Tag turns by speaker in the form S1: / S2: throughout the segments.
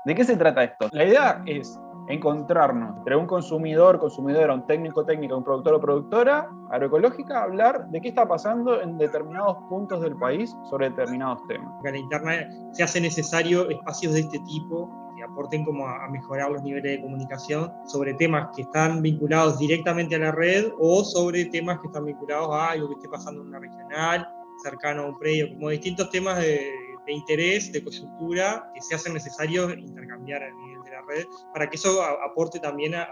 S1: ¿De qué se trata esto? La idea es encontrarnos entre un consumidora, un técnico, un productor o productora agroecológica, hablar de qué está pasando en determinados puntos del país sobre determinados temas.
S2: En la interna se hace necesario espacios de este tipo que aporten como a mejorar los niveles de comunicación sobre temas que están vinculados directamente a la red o sobre temas que están vinculados a algo que esté pasando en una regional, cercano a un predio, como distintos temas de interés, de coyuntura, que se hacen necesarios intercambiar a nivel de la red, para que eso aporte también a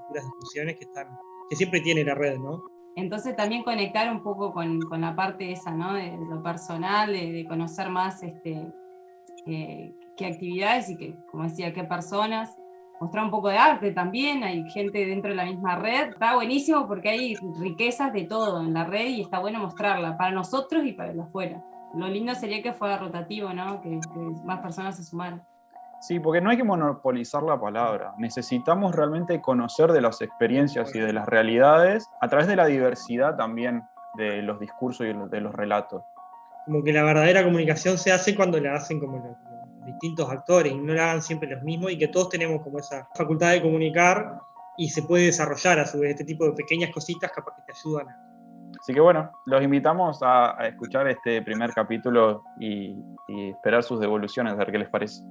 S2: futuras discusiones que siempre tiene la red, ¿no?
S3: Entonces también conectar un poco con la parte esa, ¿no? De lo personal, de conocer más qué actividades y como decía, qué personas. Mostrar un poco de arte también, hay gente dentro de la misma red. Está buenísimo porque hay riquezas de todo en la red y está bueno mostrarla para nosotros y para el afuera. Lo lindo sería que fuera rotativo, ¿no? Que más personas se sumaran.
S1: Sí, porque no hay que monopolizar la palabra. Necesitamos realmente conocer de las experiencias y de las realidades a través de la diversidad también de los discursos y de los relatos.
S2: Como que la verdadera comunicación se hace cuando la hacen como los distintos actores y no la hagan siempre los mismos, y que todos tenemos como esa facultad de comunicar y se puede desarrollar a su vez este tipo de pequeñas cositas capaz que te ayudan.
S1: Así que bueno, los invitamos a escuchar este primer capítulo y esperar sus devoluciones, a ver qué les parece.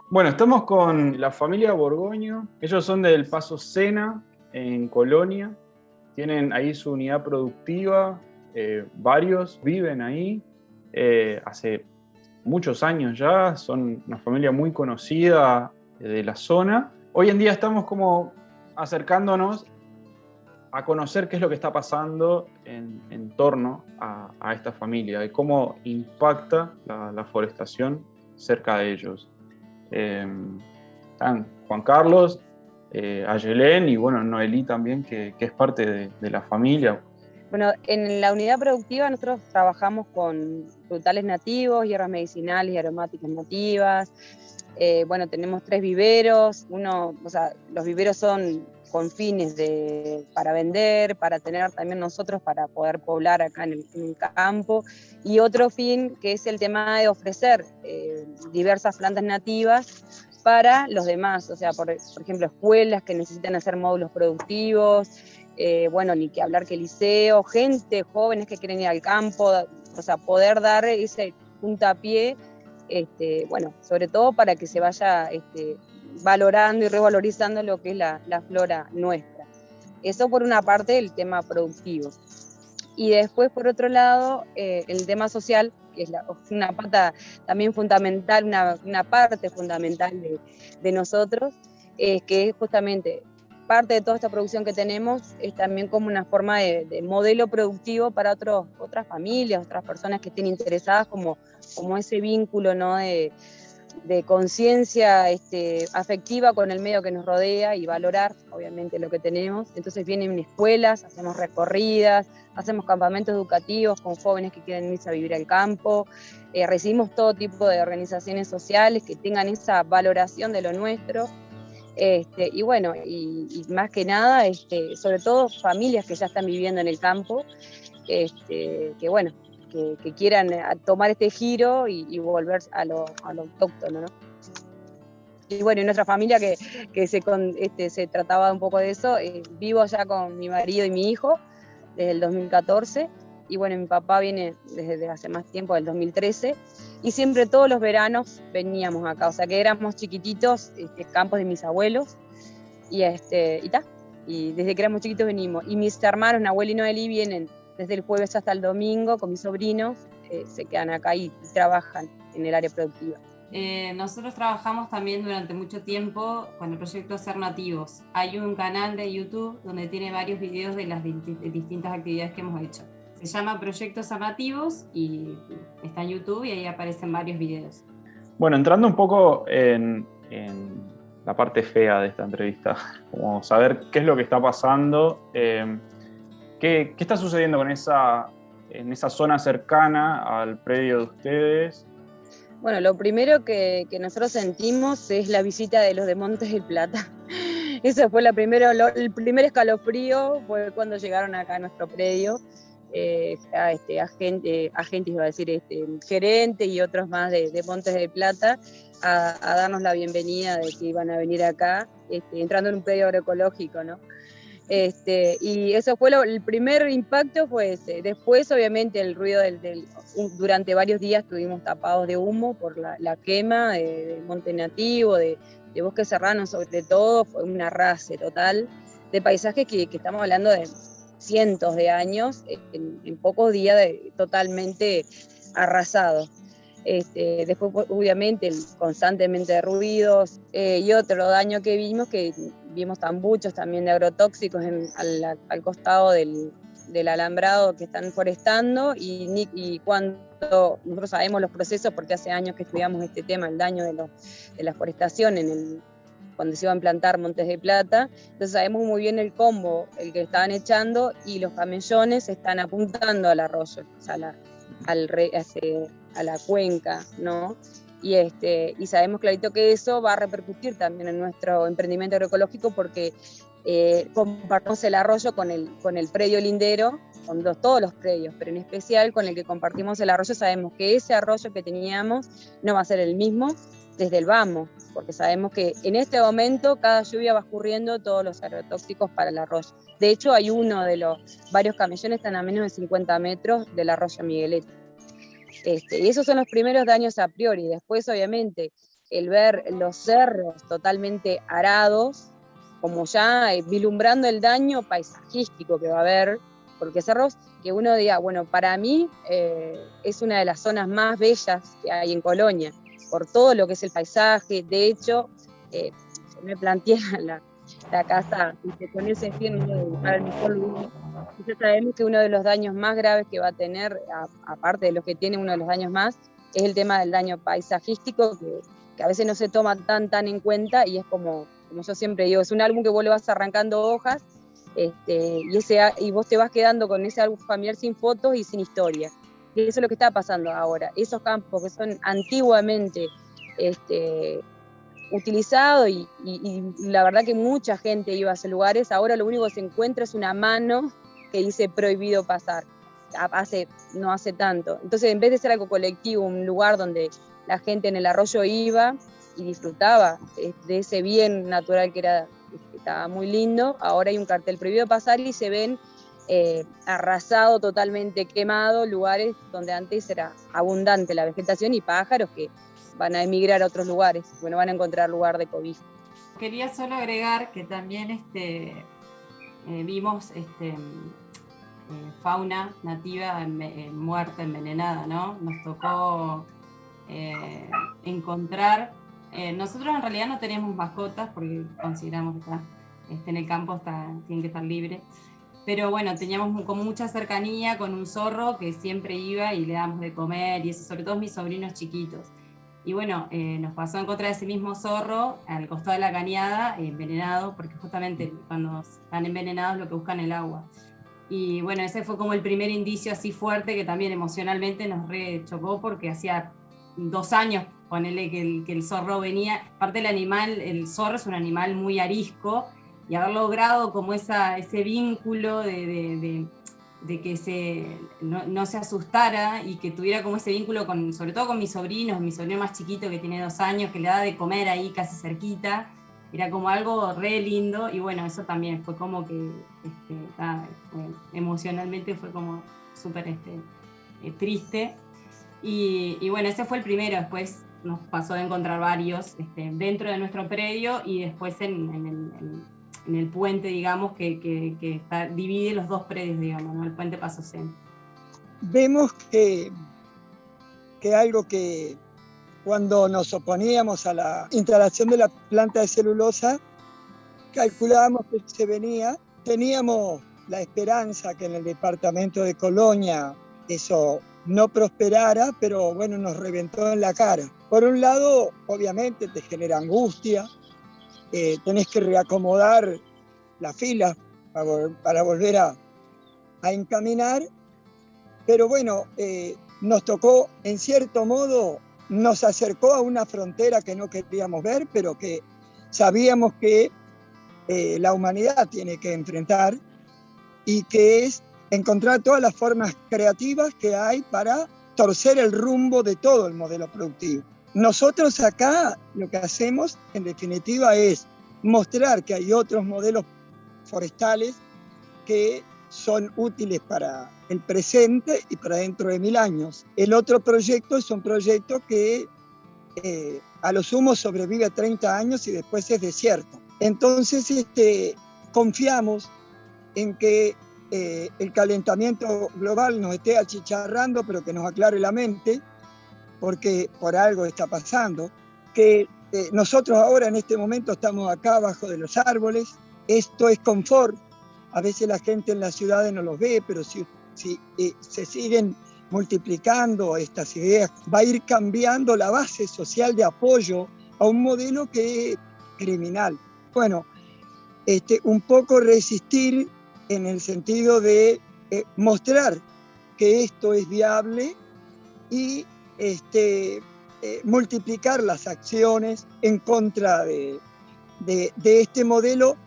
S1: Bueno, estamos con la familia Borgoño. Ellos son del Paso Sena, en Colonia. Tienen ahí su unidad productiva. Varios viven ahí hace muchos años ya. Son una familia muy conocida de la zona. Hoy en día estamos como acercándonos a conocer qué es lo que está pasando en torno a esta familia y cómo impacta la forestación cerca de ellos. Están Juan Carlos, Ayelén y bueno, Noelí también, que es parte de la familia.
S4: Bueno, en la unidad productiva nosotros trabajamos con frutales nativos, hierbas medicinales y aromáticas nativas. Bueno, tenemos 3 viveros. Los viveros son con fines para vender, para tener también nosotros para poder poblar acá en el campo, y otro fin que es el tema de ofrecer diversas plantas nativas para los demás, o sea, por ejemplo, escuelas que necesitan hacer módulos productivos, ni que hablar que liceo, gente, jóvenes que quieren ir al campo, o sea, poder dar ese puntapié, sobre todo para que se vaya valorando y revalorizando lo que es la flora nuestra. Eso por una parte, el tema productivo. Y después, por otro lado, el tema social, que es una pata también fundamental, una parte fundamental de nosotros, que es justamente parte de toda esta producción que tenemos, es también como una forma de modelo productivo para otras familias, otras personas que estén interesadas, como ese vínculo, ¿no? de conciencia afectiva con el medio que nos rodea y valorar, obviamente, lo que tenemos. Entonces vienen escuelas, hacemos recorridas, hacemos campamentos educativos con jóvenes que quieren irse a vivir al campo, recibimos todo tipo de organizaciones sociales que tengan esa valoración de lo nuestro, y más que nada, sobre todo familias que ya están viviendo en el campo, que quieran tomar este giro y volver a lo autóctono, ¿no? Y bueno, en nuestra familia que se trataba un poco de eso, vivo ya con mi marido y mi hijo desde el 2014, y bueno, mi papá viene desde hace más tiempo, del 2013, y siempre todos los veranos veníamos acá, o sea que éramos chiquititos, campos de mis abuelos, y desde que éramos chiquitos venimos, y mis hermanos, Nahuel y Noelí, vienen desde el jueves hasta el domingo con mis sobrinos, se quedan acá y trabajan en el área productiva.
S3: Nosotros trabajamos también durante mucho tiempo con el proyecto Ser Nativos. Hay un canal de YouTube donde tiene varios videos de las distintas actividades que hemos hecho. Se llama Proyecto Ser Nativos y está en YouTube y ahí aparecen varios videos.
S1: Bueno, entrando un poco en la parte fea de esta entrevista, como saber qué es lo que está pasando, qué está sucediendo en esa zona cercana al predio de ustedes.
S4: Bueno, lo primero que nosotros sentimos es la visita de los de Montes del Plata. Ese fue el primer escalofrío, fue cuando llegaron acá a nuestro predio. Agentes, iba a decir, gerente y otros más de Montes de Plata, a darnos la bienvenida de que iban a venir acá, entrando en un predio agroecológico, ¿no? Y eso fue el primer impacto fue ese. Después, obviamente, el ruido durante varios días estuvimos tapados de humo por la quema del monte nativo, de bosque serrano sobre todo. Fue un arrase total de paisajes que estamos hablando de cientos de años, en pocos días totalmente arrasados. Después, obviamente, constantemente de ruidos, y otro daño que vimos tambuchos también de agrotóxicos al costado del alambrado que están forestando, y cuando nosotros sabemos los procesos, porque hace años que estudiamos este tema, el daño de la forestación cuando se iba a implantar Montes de Plata, entonces sabemos muy bien el combo, el que estaban echando, y los camellones están apuntando al arroyo, o sea, a la cuenca, ¿no? Y sabemos clarito que eso va a repercutir también en nuestro emprendimiento agroecológico, porque compartimos el arroyo con el predio lindero, con todos los predios, pero en especial con el que compartimos el arroyo. Sabemos que ese arroyo que teníamos no va a ser el mismo desde el vamos, porque sabemos que en este momento cada lluvia va escurriendo todos los agrotóxicos para el arroyo. De hecho, hay uno de los varios camellones están a menos de 50 metros del arroyo Miguelete. Y esos son los primeros daños a priori. Después, obviamente, el ver los cerros totalmente arados, como ya vislumbrando el daño paisajístico que va a haber, porque cerros que uno diga, bueno, para mí es una de las zonas más bellas que hay en Colonia, por todo lo que es el paisaje. De hecho, me planteé la casa con ese fin de buscar el mejor lugar. Ya sabemos que uno de los daños más graves que va a tener, aparte de los que tiene, uno de los daños más, es el tema del daño paisajístico, que a veces no se toma tan en cuenta, y es como yo siempre digo, es un álbum que vos le vas arrancando hojas, y vos te vas quedando con ese álbum familiar sin fotos y sin historia. Y eso es lo que está pasando ahora. Esos campos que son antiguamente utilizados, y la verdad que mucha gente iba a esos lugares, ahora lo único que se encuentra es una mano que dice prohibido pasar, no hace tanto. Entonces, en vez de ser algo colectivo, un lugar donde la gente en el arroyo iba y disfrutaba de ese bien natural que estaba muy lindo, ahora hay un cartel prohibido pasar, y se ven arrasado, totalmente quemado, lugares donde antes era abundante la vegetación y pájaros que van a emigrar a otros lugares, bueno, van a encontrar lugar de cobijo.
S3: Quería solo agregar que también vimos fauna nativa muerta, envenenada, ¿no? Nos tocó encontrar, nosotros en realidad no tenemos mascotas porque consideramos que en el campo tienen que estar libres, pero bueno, teníamos como mucha cercanía con un zorro que siempre iba y le damos de comer, y eso, sobre todo mis sobrinos chiquitos. Y bueno, nos pasó en contra de ese mismo zorro al costado de la cañada, envenenado, porque justamente cuando están envenenados lo que buscan es el agua. Y bueno, ese fue como el primer indicio así fuerte que también emocionalmente nos chocó, porque hacía 2 años, ponele, que el zorro venía. Aparte, el zorro es un animal muy arisco, y haber logrado como ese vínculo de que no se asustara, y que tuviera como ese vínculo sobre todo con mis sobrinos, mi sobrino más chiquito que tiene 2 años, que le da de comer ahí casi cerquita, era como algo re lindo. Y bueno, eso también fue como que emocionalmente fue como súper triste. Y bueno, ese fue el primero. Después nos pasó de encontrar varios dentro de nuestro predio, y después en el puente, digamos, que divide los 2 predios, digamos, ¿no? El puente Paso Sena.
S5: Vemos que algo que cuando nos oponíamos a la instalación de la planta de celulosa, calculábamos que se venía, teníamos la esperanza que en el departamento de Colonia eso no prosperara, pero bueno, nos reventó en la cara. Por un lado, obviamente te genera angustia, tenés que reacomodar la fila para volver a encaminar, pero bueno, nos tocó, en cierto modo, nos acercó a una frontera que no queríamos ver, pero que sabíamos que la humanidad tiene que enfrentar, y que es encontrar todas las formas creativas que hay para torcer el rumbo de todo el modelo productivo. Nosotros acá lo que hacemos, en definitiva, es mostrar que hay otros modelos forestales que son útiles para el presente y para dentro de 1000 años. El otro proyecto es un proyecto que a lo sumo sobrevive 30 años y después es desierto. Entonces confiamos en que el calentamiento global nos esté achicharrando, pero que nos aclare la mente, porque por algo está pasando, que nosotros ahora en este momento estamos acá abajo de los árboles. Esto es confort. A veces la gente en las ciudades no los ve, pero si se siguen multiplicando estas ideas, va a ir cambiando la base social de apoyo a un modelo que es criminal. Bueno, un poco resistir en el sentido de mostrar que esto es viable y multiplicar las acciones en contra de este modelo,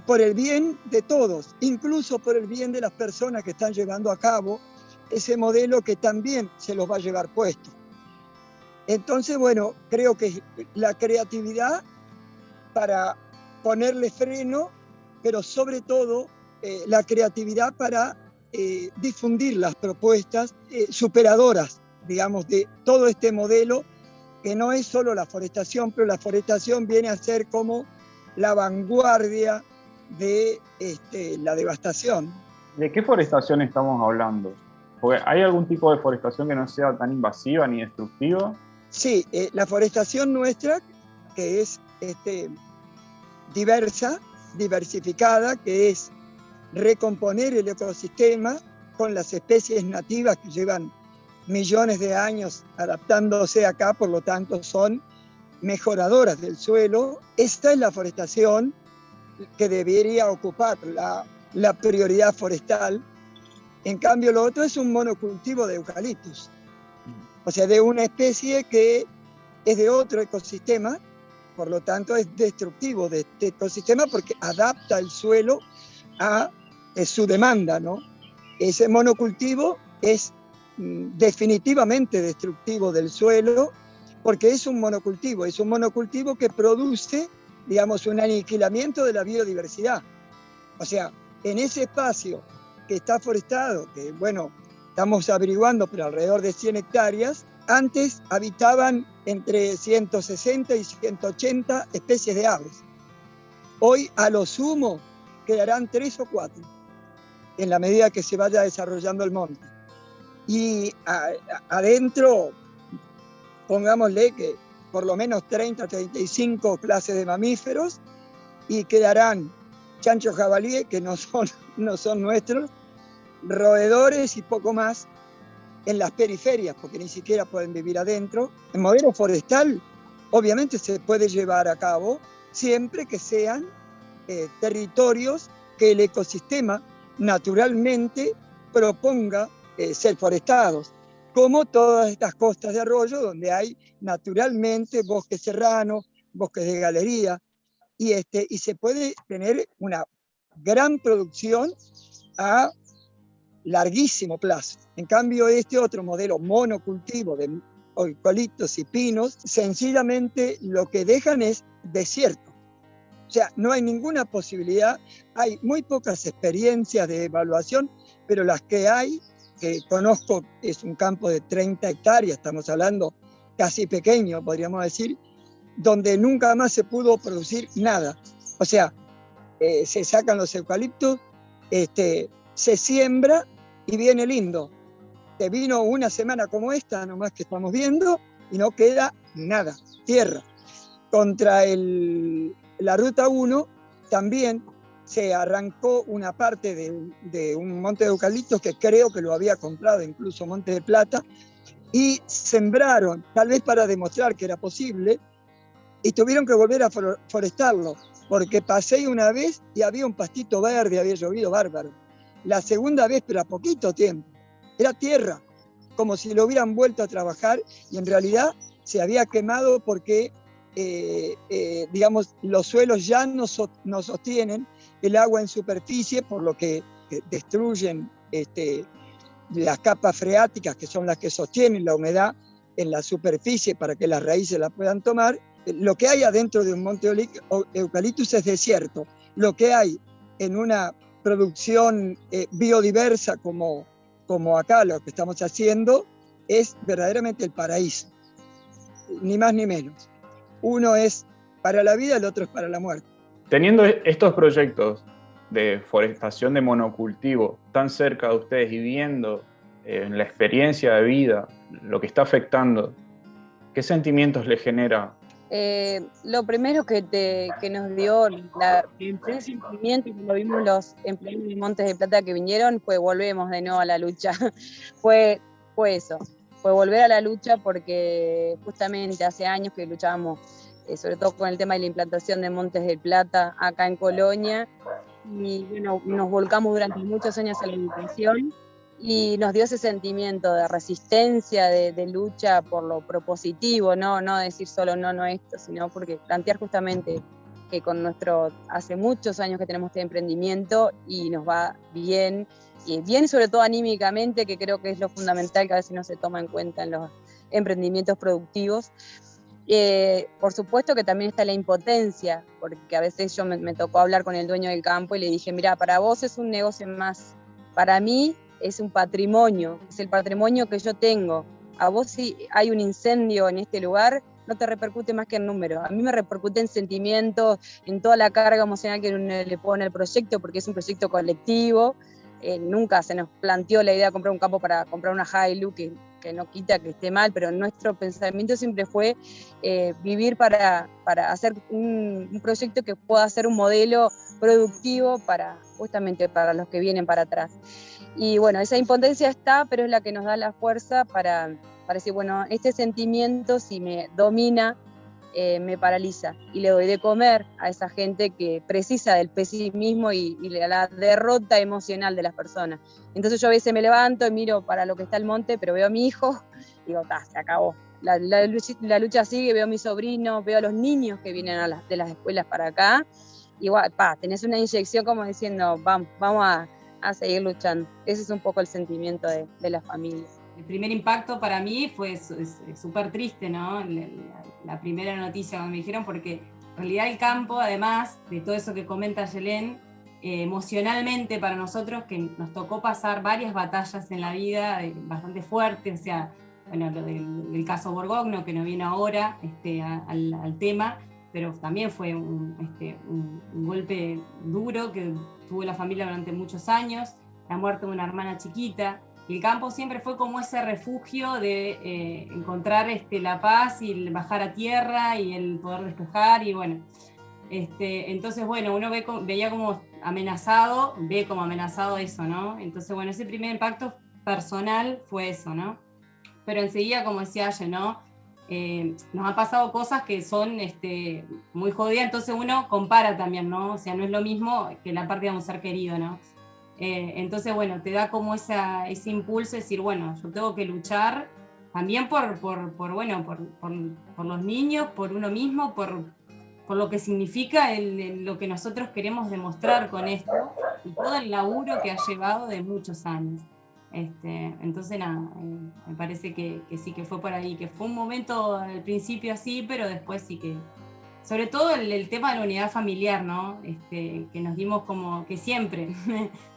S5: por el bien de todos, incluso por el bien de las personas que están llevando a cabo ese modelo, que también se los va a llevar puesto. Entonces, bueno, creo que la creatividad para ponerle freno, pero sobre todo la creatividad para difundir las propuestas superadoras, digamos, de todo este modelo, que no es solo la forestación, pero la forestación viene a ser como la vanguardia de la devastación.
S1: ¿De qué forestación estamos hablando? Porque ¿hay algún tipo de forestación que no sea tan invasiva ni destructiva?
S5: Sí, la forestación nuestra, que es diversificada, que es recomponer el ecosistema con las especies nativas que llevan millones de años adaptándose acá, por lo tanto son mejoradoras del suelo. Esta es la forestación que debería ocupar la prioridad forestal. En cambio, lo otro es un monocultivo de eucaliptus, o sea, de una especie que es de otro ecosistema, por lo tanto es destructivo de este ecosistema porque adapta el suelo a su demanda, ¿no? Ese monocultivo es definitivamente destructivo del suelo, porque es un monocultivo que produce, digamos, un aniquilamiento de la biodiversidad. O sea, en ese espacio que está forestado, que bueno, estamos averiguando, pero alrededor de 100 hectáreas, antes habitaban entre 160 y 180 especies de aves. Hoy, a lo sumo, quedarán 3 o 4, en la medida que se vaya desarrollando el monte. Y adentro, pongámosle que por lo menos 30, 35 clases de mamíferos, y quedarán chanchos jabalíes, que no son nuestros, roedores y poco más en las periferias, porque ni siquiera pueden vivir adentro. El modelo forestal obviamente se puede llevar a cabo siempre que sean territorios que el ecosistema naturalmente proponga ser forestados, como todas estas costas de arroyo donde hay naturalmente bosques serranos, bosques de galería, y se puede tener una gran producción a larguísimo plazo. En cambio, este otro modelo monocultivo de eucaliptos y pinos, sencillamente lo que dejan es desierto. O sea, no hay ninguna posibilidad, hay muy pocas experiencias de evaluación, pero las que hay, que conozco, es un campo de 30 hectáreas, estamos hablando casi pequeño, podríamos decir, donde nunca más se pudo producir nada. O sea, se sacan los eucaliptos, se siembra y viene lindo. Te vino una semana como esta, nomás que estamos viendo, y no queda nada, tierra. Contra la Ruta 1 también se arrancó una parte de un monte de eucaliptos que creo que lo había comprado incluso Monte de Plata, y sembraron, tal vez para demostrar que era posible, y tuvieron que volver a forestarlo, porque pasé una vez y había un pastito verde, había llovido bárbaro. La segunda vez, pero a poquito tiempo, era tierra, como si lo hubieran vuelto a trabajar, y en realidad se había quemado porque digamos, los suelos ya no sostienen el agua en superficie, por lo que destruyen las capas freáticas, que son las que sostienen la humedad en la superficie para que las raíces la puedan tomar. Lo que hay adentro de un monte eucaliptus es desierto. Lo que hay en una producción biodiversa como acá lo que estamos haciendo es verdaderamente el paraíso, ni más ni menos. Uno es para la vida, el otro es para la muerte.
S1: Teniendo estos proyectos de forestación de monocultivo tan cerca de ustedes y viendo en la experiencia de vida lo que está afectando, ¿qué sentimientos les genera?
S4: Lo primero que nos dio el primer sentimiento cuando vimos los empleados de Montes de Plata que vinieron fue volvemos de nuevo a la lucha. fue eso, fue volver a la lucha porque justamente hace años que luchábamos, sobre todo con el tema de la implantación de Montes de Plata acá en Colonia, y bueno, nos volcamos durante muchos años a la educación y nos dio ese sentimiento de resistencia, de lucha por lo propositivo, no decir solo no esto, sino porque plantear justamente que hace muchos años que tenemos este emprendimiento y nos va bien, y bien sobre todo anímicamente, que creo que es lo fundamental que a veces no se toma en cuenta en los emprendimientos productivos. Por supuesto que también está la impotencia, porque a veces yo me tocó hablar con el dueño del campo y le dije, mira, para vos es un negocio más, para mí es un patrimonio, es el patrimonio que yo tengo. A vos si hay un incendio en este lugar, no te repercute más que en números. A mí me repercute en sentimientos, en toda la carga emocional que uno le pone al proyecto, porque es un proyecto colectivo. Nunca se nos planteó la idea de comprar un campo para comprar una Hilux, que no quita que esté mal, pero nuestro pensamiento siempre fue vivir para hacer un proyecto que pueda ser un modelo productivo justamente para los que vienen para atrás. Y bueno, esa impotencia está, pero es la que nos da la fuerza para decir, bueno, este sentimiento si me domina, me paraliza y le doy de comer a esa gente que precisa del pesimismo y la derrota emocional de las personas. Entonces yo a veces me levanto y miro para lo que está el monte, pero veo a mi hijo y digo, se acabó. La lucha sigue, veo a mi sobrino, veo a los niños que vienen de las escuelas para acá, y tenés una inyección como diciendo, vamos a seguir luchando. Ese es un poco el sentimiento de la familia.
S3: El primer impacto para mí fue súper triste, ¿no? La primera noticia cuando me dijeron, porque en realidad el campo, además de todo eso que comenta Yelén, emocionalmente para nosotros, que nos tocó pasar varias batallas en la vida bastante fuertes, o sea, bueno, lo del caso Borgoño, que no viene ahora al tema, pero también fue un golpe duro que tuvo la familia durante muchos años, la muerte de una hermana chiquita. Y el campo siempre fue como ese refugio de encontrar la paz y bajar a tierra y el poder despejar, y bueno, entonces bueno, uno veía como amenazado, ve como amenazado eso, ¿no? Entonces bueno, ese primer impacto personal fue eso, ¿no? Pero enseguida, como decía Aye, ¿no? Nos han pasado cosas que son muy jodidas, entonces uno compara también, ¿no? O sea, no es lo mismo que la parte de un ser querido, ¿no? Entonces, bueno, te da como ese impulso de decir, bueno, yo tengo que luchar también por los niños, por uno mismo, por lo que significa lo que nosotros queremos demostrar con esto y todo el laburo que ha llevado de muchos años. Entonces, nada, me parece que sí, que fue por ahí, que fue un momento al principio así, pero después sí que... Sobre todo el tema de la unidad familiar, ¿no? Que nos dimos como que siempre,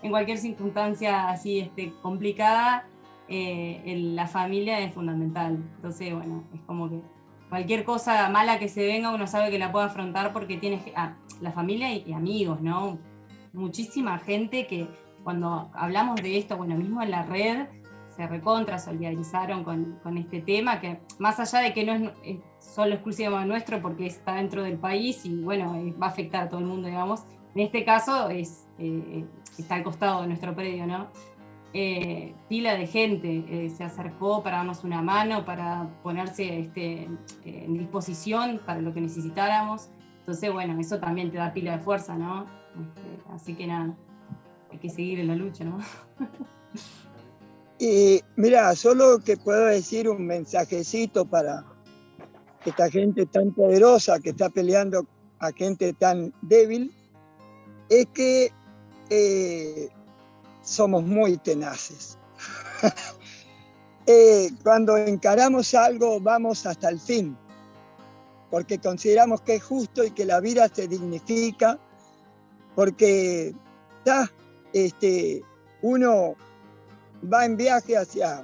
S3: en cualquier circunstancia así complicada, la familia es fundamental. Entonces, bueno, es como que cualquier cosa mala que se venga, uno sabe que la puede afrontar porque tiene la familia y amigos, ¿no? Muchísima gente que cuando hablamos de esto, bueno, mismo en la red, se recontra solidarizaron con este tema, que más allá de que no es solo exclusivo nuestro porque está dentro del país y bueno, va a afectar a todo el mundo, digamos, en este caso está al costado de nuestro predio, ¿no? Pila de gente se acercó para darnos una mano, para ponerse en disposición para lo que necesitáramos. Entonces, bueno, eso también te da pila de fuerza, ¿no? Así que nada, hay que seguir en la lucha, ¿no?
S5: Y mira, solo que puedo decir un mensajecito para esta gente tan poderosa que está peleando a gente tan débil, es que somos muy tenaces. Cuando encaramos algo vamos hasta el fin, porque consideramos que es justo y que la vida se dignifica, porque uno va en viaje hacia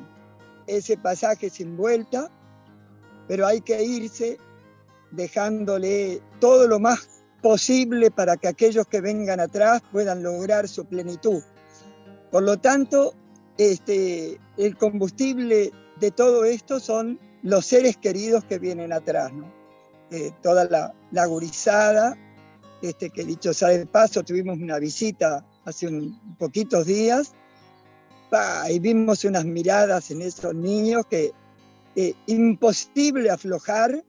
S5: ese pasaje sin vuelta, pero hay que irse dejándole todo lo más posible para que aquellos que vengan atrás puedan lograr su plenitud. Por lo tanto, el combustible de todo esto son los seres queridos que vienen atrás, ¿no? Toda la gurizada, que dicho sea de paso, tuvimos una visita hace poquitos días, y vimos unas miradas en esos niños que imposible aflojar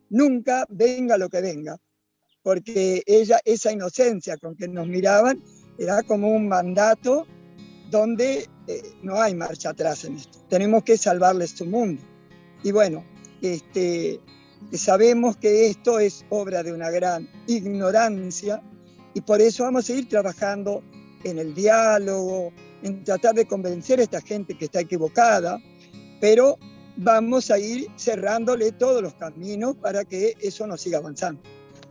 S5: nunca, venga lo que venga, porque esa inocencia con que nos miraban era como un mandato donde no hay marcha atrás en esto. Tenemos que salvarles su mundo. Y bueno, sabemos que esto es obra de una gran ignorancia y por eso vamos a seguir trabajando en el diálogo, en tratar de convencer a esta gente que está equivocada, pero vamos a ir cerrándole todos los caminos para que eso no siga avanzando.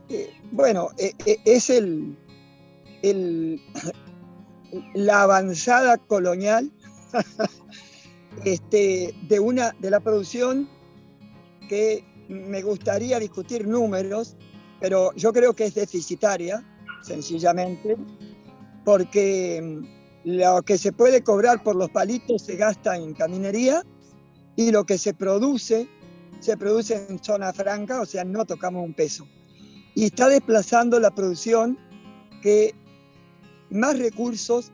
S5: Es la avanzada colonial de la producción, que me gustaría discutir números, pero yo creo que es deficitaria, sencillamente, porque lo que se puede cobrar por los palitos se gasta en caminería y lo que se produce en zona franca, o sea, no tocamos un peso. Y está desplazando la producción que más recursos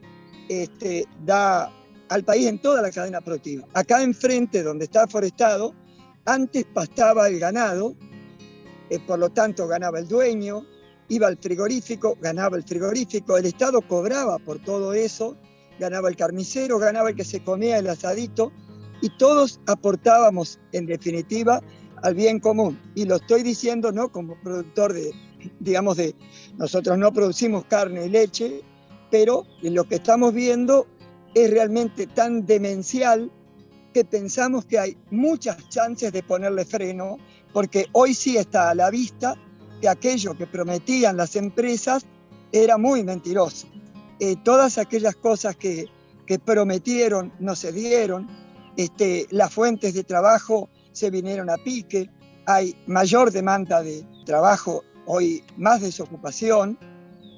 S5: da al país en toda la cadena productiva. Acá enfrente, donde está forestado, antes pastaba el ganado, por lo tanto ganaba el dueño, iba al frigorífico, ganaba el frigorífico, el Estado cobraba por todo eso, ganaba el carnicero, ganaba el que se comía el asadito, y todos aportábamos, en definitiva, al bien común. Y lo estoy diciendo no como productor nosotros no producimos carne y leche, pero lo que estamos viendo es realmente tan demencial que pensamos que hay muchas chances de ponerle freno, porque hoy sí está a la vista que aquello que prometían las empresas era muy mentiroso. Todas aquellas cosas que prometieron no se dieron, las fuentes de trabajo se vinieron a pique, hay mayor demanda de trabajo, hoy más desocupación,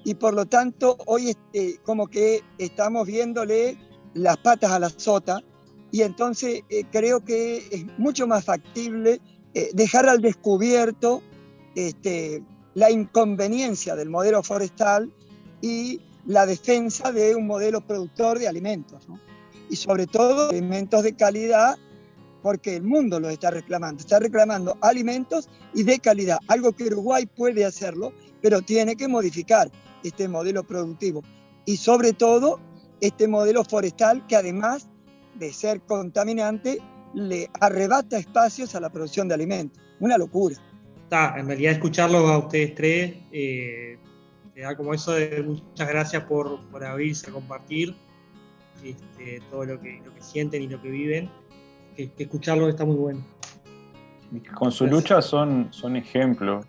S5: y por lo tanto hoy como que estamos viéndole las patas a la sota, y entonces creo que es mucho más factible dejar al descubierto la inconveniencia del modelo forestal y la defensa de un modelo productor de alimentos, ¿no? Y sobre todo alimentos de calidad, porque el mundo los está reclamando alimentos y de calidad, algo que Uruguay puede hacerlo, pero tiene que modificar este modelo productivo y sobre todo este modelo forestal que además de ser contaminante le arrebata espacios a la producción de alimentos. Una locura.
S2: En realidad escucharlos a ustedes tres te da como eso de muchas gracias por abrirse a compartir todo lo que sienten y lo que viven, que escucharlos está muy bueno.
S1: Con su lucha son ejemplos.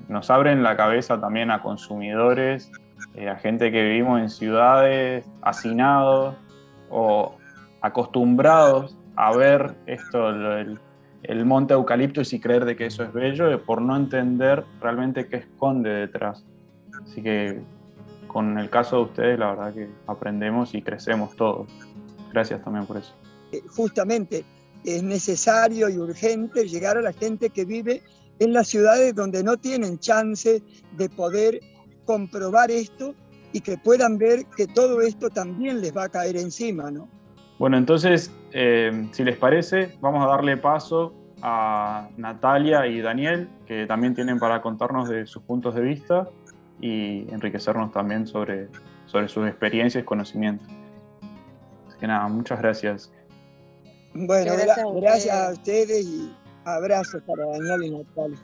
S1: Nos abren la cabeza también a consumidores, a gente que vivimos en ciudades, hacinados o acostumbrados a ver el monte eucaliptus y creer de que eso es bello, por no entender realmente qué esconde detrás. Así que con el caso de ustedes, la verdad que aprendemos y crecemos todos. Gracias también por eso.
S5: Justamente es necesario y urgente llegar a la gente que vive en las ciudades donde no tienen chance de poder comprobar esto y que puedan ver que todo esto también les va a caer encima, ¿no?
S1: Bueno, entonces, si les parece, vamos a darle paso a Natalia y Daniel, que también tienen para contarnos de sus puntos de vista y enriquecernos también sobre sus experiencias y conocimientos. Así que nada, muchas gracias.
S5: Bueno, gracias a ustedes Abrazos para Daniel y Natalia.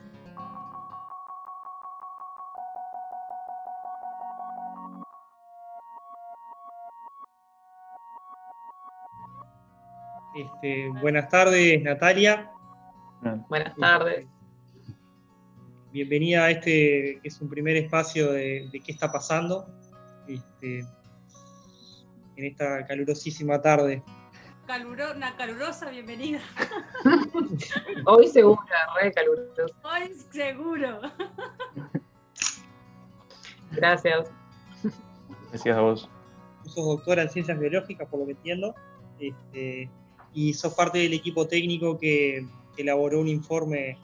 S2: Buenas tardes, Natalia.
S6: Buenas tardes.
S2: Bienvenida a que es un primer espacio de qué está pasando en esta calurosísima tarde.
S3: Una calurosa bienvenida.
S6: Hoy seguro, re caluroso.
S3: Hoy seguro.
S6: Gracias.
S1: Gracias a vos.
S2: Tú sos doctora en Ciencias Biológicas, por lo que entiendo, y sos parte del equipo técnico que elaboró un informe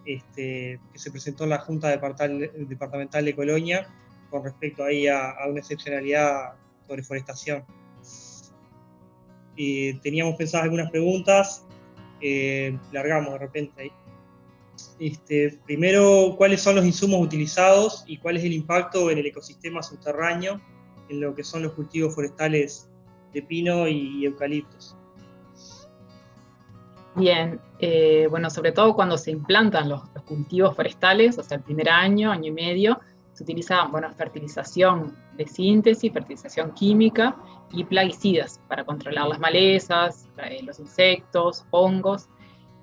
S2: que se presentó en la Junta Departamental de Colonia con respecto ahí a una excepcionalidad sobre forestación. Teníamos pensadas algunas preguntas, largamos de repente ahí. Primero, ¿cuáles son los insumos utilizados y cuál es el impacto en el ecosistema subterráneo en lo que son los cultivos forestales de pino y eucaliptos?
S6: Bien, bueno, sobre todo cuando se implantan los cultivos forestales, o sea, el primer año y medio, se utiliza, bueno, fertilización de síntesis, fertilización química y plaguicidas para controlar las malezas, los insectos, hongos,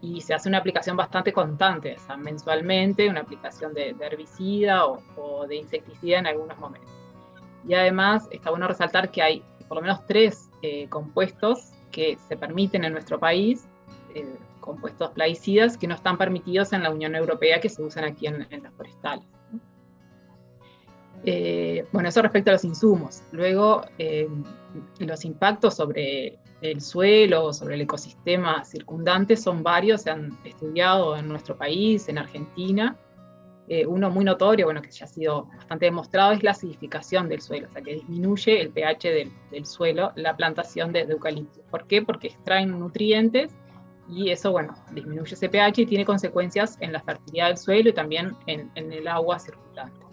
S6: y se hace una aplicación bastante constante, o sea, mensualmente, una aplicación de herbicida o de insecticida en algunos momentos. Y además está bueno resaltar que hay por lo menos 3 compuestos que se permiten en nuestro país, compuestos plaguicidas que no están permitidos en la Unión Europea, que se usan aquí en las forestales. Bueno, eso respecto a los insumos. Luego, los impactos sobre el suelo, sobre el ecosistema circundante son varios, se han estudiado en nuestro país, en Argentina. Uno muy notorio, bueno, que ya ha sido bastante demostrado, es la acidificación del suelo, o sea, que disminuye el pH del suelo, la plantación de eucalipto. ¿Por qué? Porque extraen nutrientes y eso, bueno, disminuye ese pH y tiene consecuencias en la fertilidad del suelo y también en el agua circulante.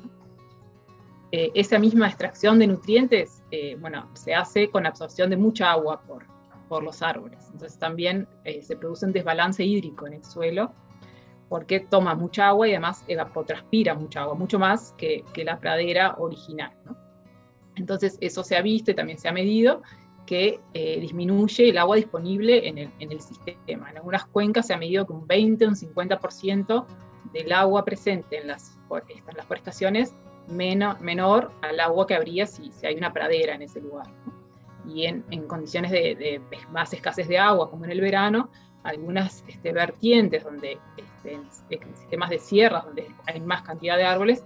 S6: Esa misma extracción de nutrientes, bueno, se hace con absorción de mucha agua por los árboles. Entonces también se produce un desbalance hídrico en el suelo, porque toma mucha agua y además evapotranspira mucha agua, mucho más que la pradera original, ¿no? Entonces eso se ha visto y también se ha medido que disminuye el agua disponible en el sistema. En algunas cuencas se ha medido que un 20 o un 50% del agua presente en las forestaciones menor al agua que habría si hay una pradera en ese lugar, ¿no? Y en condiciones de más escasez de agua, como en el verano, algunas vertientes donde en sistemas de sierras donde hay más cantidad de árboles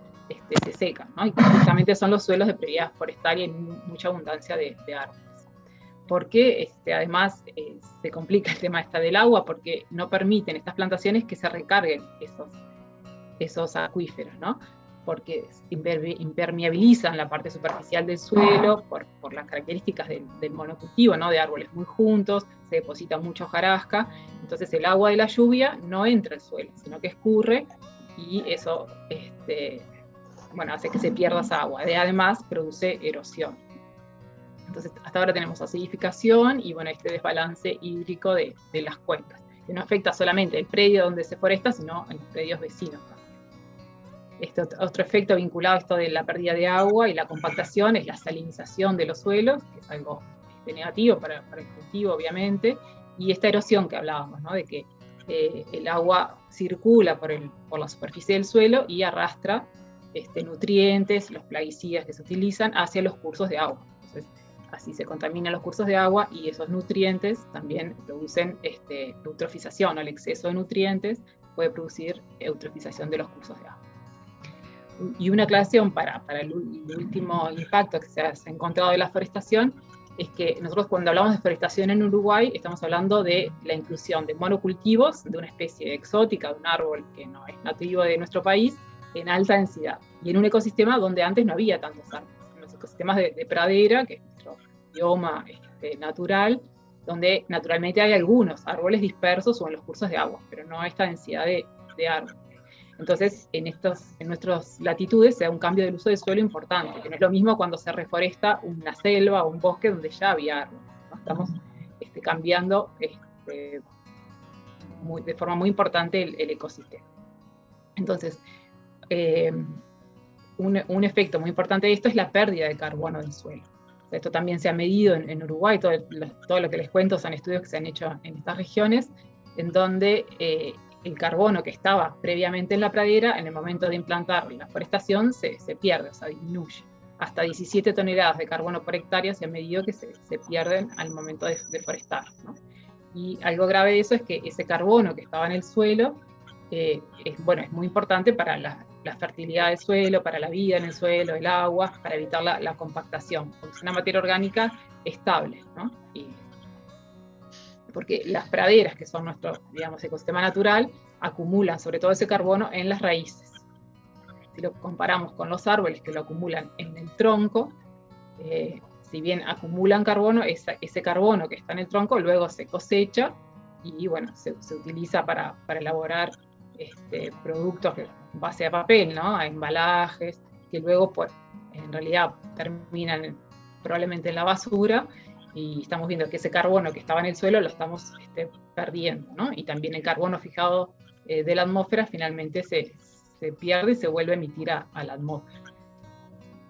S6: se secan, ¿no? Y justamente son los suelos de prioridad forestal y hay mucha abundancia de árboles. Porque además se complica el tema del agua, porque no permiten estas plantaciones que se recarguen esos acuíferos, ¿no? Porque impermeabilizan la parte superficial del suelo por las características del monocultivo, ¿no? De árboles muy juntos, se deposita mucha hojarasca, entonces el agua de la lluvia no entra al suelo, sino que escurre y eso bueno, hace que se pierda esa agua. Además produce erosión. Entonces hasta ahora tenemos acidificación y bueno, este desbalance hídrico de las cuencas, que no afecta solamente el predio donde se foresta, sino en los predios vecinos. Otro efecto vinculado a esto de la pérdida de agua y la compactación es la salinización de los suelos, que es algo negativo para el cultivo, obviamente, y esta erosión que hablábamos, ¿no? De que el agua circula por la superficie del suelo y arrastra nutrientes, los plaguicidas que se utilizan hacia los cursos de agua. Entonces, así se contaminan los cursos de agua y esos nutrientes también producen eutrofización, ¿no? El exceso de nutrientes puede producir eutrofización de los cursos de agua. Y una aclaración para el último impacto que se ha encontrado de la forestación es que nosotros cuando hablamos de forestación en Uruguay estamos hablando de la inclusión de monocultivos de una especie exótica, de un árbol que no es nativo de nuestro país, en alta densidad y en un ecosistema donde antes no había tantos árboles, en los ecosistemas de pradera, que es nuestro bioma natural, donde naturalmente hay algunos árboles dispersos o en los cursos de agua, pero no esta densidad de árboles. Entonces, en nuestras latitudes se da un cambio del uso del suelo importante, que no es lo mismo cuando se reforesta una selva o un bosque donde ya había árboles, ¿no? Estamos cambiando de forma muy importante el ecosistema. Entonces, un efecto muy importante de esto es la pérdida de carbono del suelo. O sea, esto también se ha medido en Uruguay, todo lo que les cuento son estudios que se han hecho en estas regiones, en donde el carbono que estaba previamente en la pradera, en el momento de implantar la forestación, se pierde, o sea, disminuye. Hasta 17 toneladas de carbono por hectárea se ha medido que se pierden al momento de forestar, ¿no? Y algo grave de eso es que ese carbono que estaba en el suelo, es muy importante para la fertilidad del suelo, para la vida en el suelo, el agua, para evitar la compactación, porque es una materia orgánica estable, ¿no? Porque las praderas, que son nuestro, digamos, ecosistema natural, acumulan sobre todo ese carbono en las raíces. Si lo comparamos con los árboles que lo acumulan en el tronco, si bien acumulan carbono, ese carbono que está en el tronco luego se cosecha y bueno, se utiliza para elaborar productos en base a papel, ¿no? A embalajes, que luego pues, en realidad terminan probablemente en la basura, y estamos viendo que ese carbono que estaba en el suelo lo estamos perdiendo, ¿no? Y también el carbono fijado de la atmósfera finalmente se pierde y se vuelve a emitir a la atmósfera.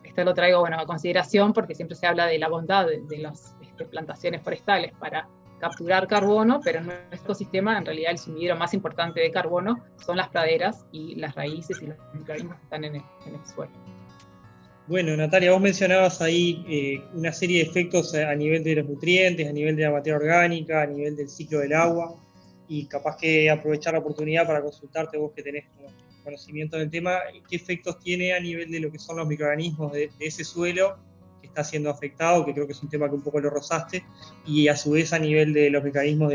S6: Esto lo traigo a consideración porque siempre se habla de la bondad de las plantaciones forestales para capturar carbono, pero en nuestro ecosistema en realidad el sumidero más importante de carbono son las praderas y las raíces y los microorganismos que están en el suelo.
S2: Bueno, Natalia, vos mencionabas ahí una serie de efectos a nivel de los nutrientes, a nivel de la materia orgánica, a nivel del ciclo del agua, y capaz que aprovechar la oportunidad para consultarte, vos que tenés conocimiento del tema, qué efectos tiene a nivel de lo que son los microorganismos de ese suelo que está siendo afectado, que creo que es un tema que un poco lo rozaste, y a su vez a nivel de los mecanismos